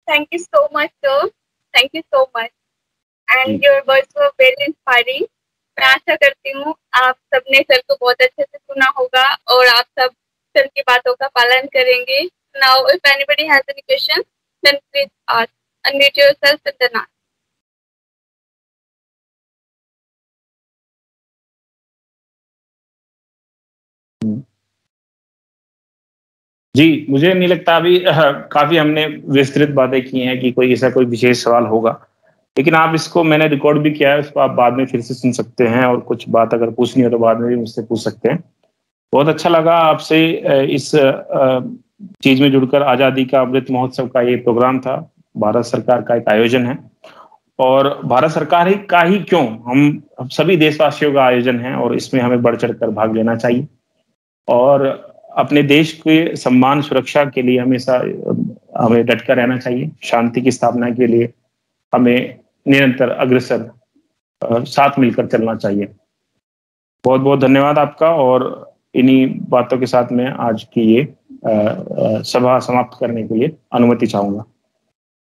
Thank you so much, sir. Thank you so much. And your words were very inspiring. मैं आशा करती हूँ आप सबने सर को बहुत अच्छे से सुना होगा और आप सब सर की बातों का पालन करेंगे। Now, if anybody has any question, then please ask. Unmute yourself and then ask. जी, मुझे नहीं लगता अभी काफी हमने विस्तृत बातें की हैं कि कोई ऐसा कोई विशेष सवाल होगा, लेकिन आप इसको मैंने रिकॉर्ड भी किया है, उसको आप बाद में फिर से सुन सकते हैं और कुछ बात अगर पूछनी हो तो बाद में भी मुझसे पूछ सकते हैं। बहुत अच्छा लगा आपसे इस चीज में जुड़कर। आजादी का अमृत महोत्सव का ये प्रोग्राम था, भारत सरकार का एक आयोजन है और भारत सरकार ही का ही क्यों, हम सभी देशवासियों का आयोजन है और इसमें हमें बढ़ चढ़ कर भाग लेना चाहिए और अपने देश के सम्मान सुरक्षा के लिए हमेशा हमें डटकर रहना चाहिए। शांति की स्थापना के लिए हमें निरंतर अग्रसर साथ मिलकर चलना चाहिए। बहुत बहुत धन्यवाद आपका और इन्हीं बातों के साथ मैं आज की ये सभा समाप्त करने के लिए अनुमति चाहूंगा।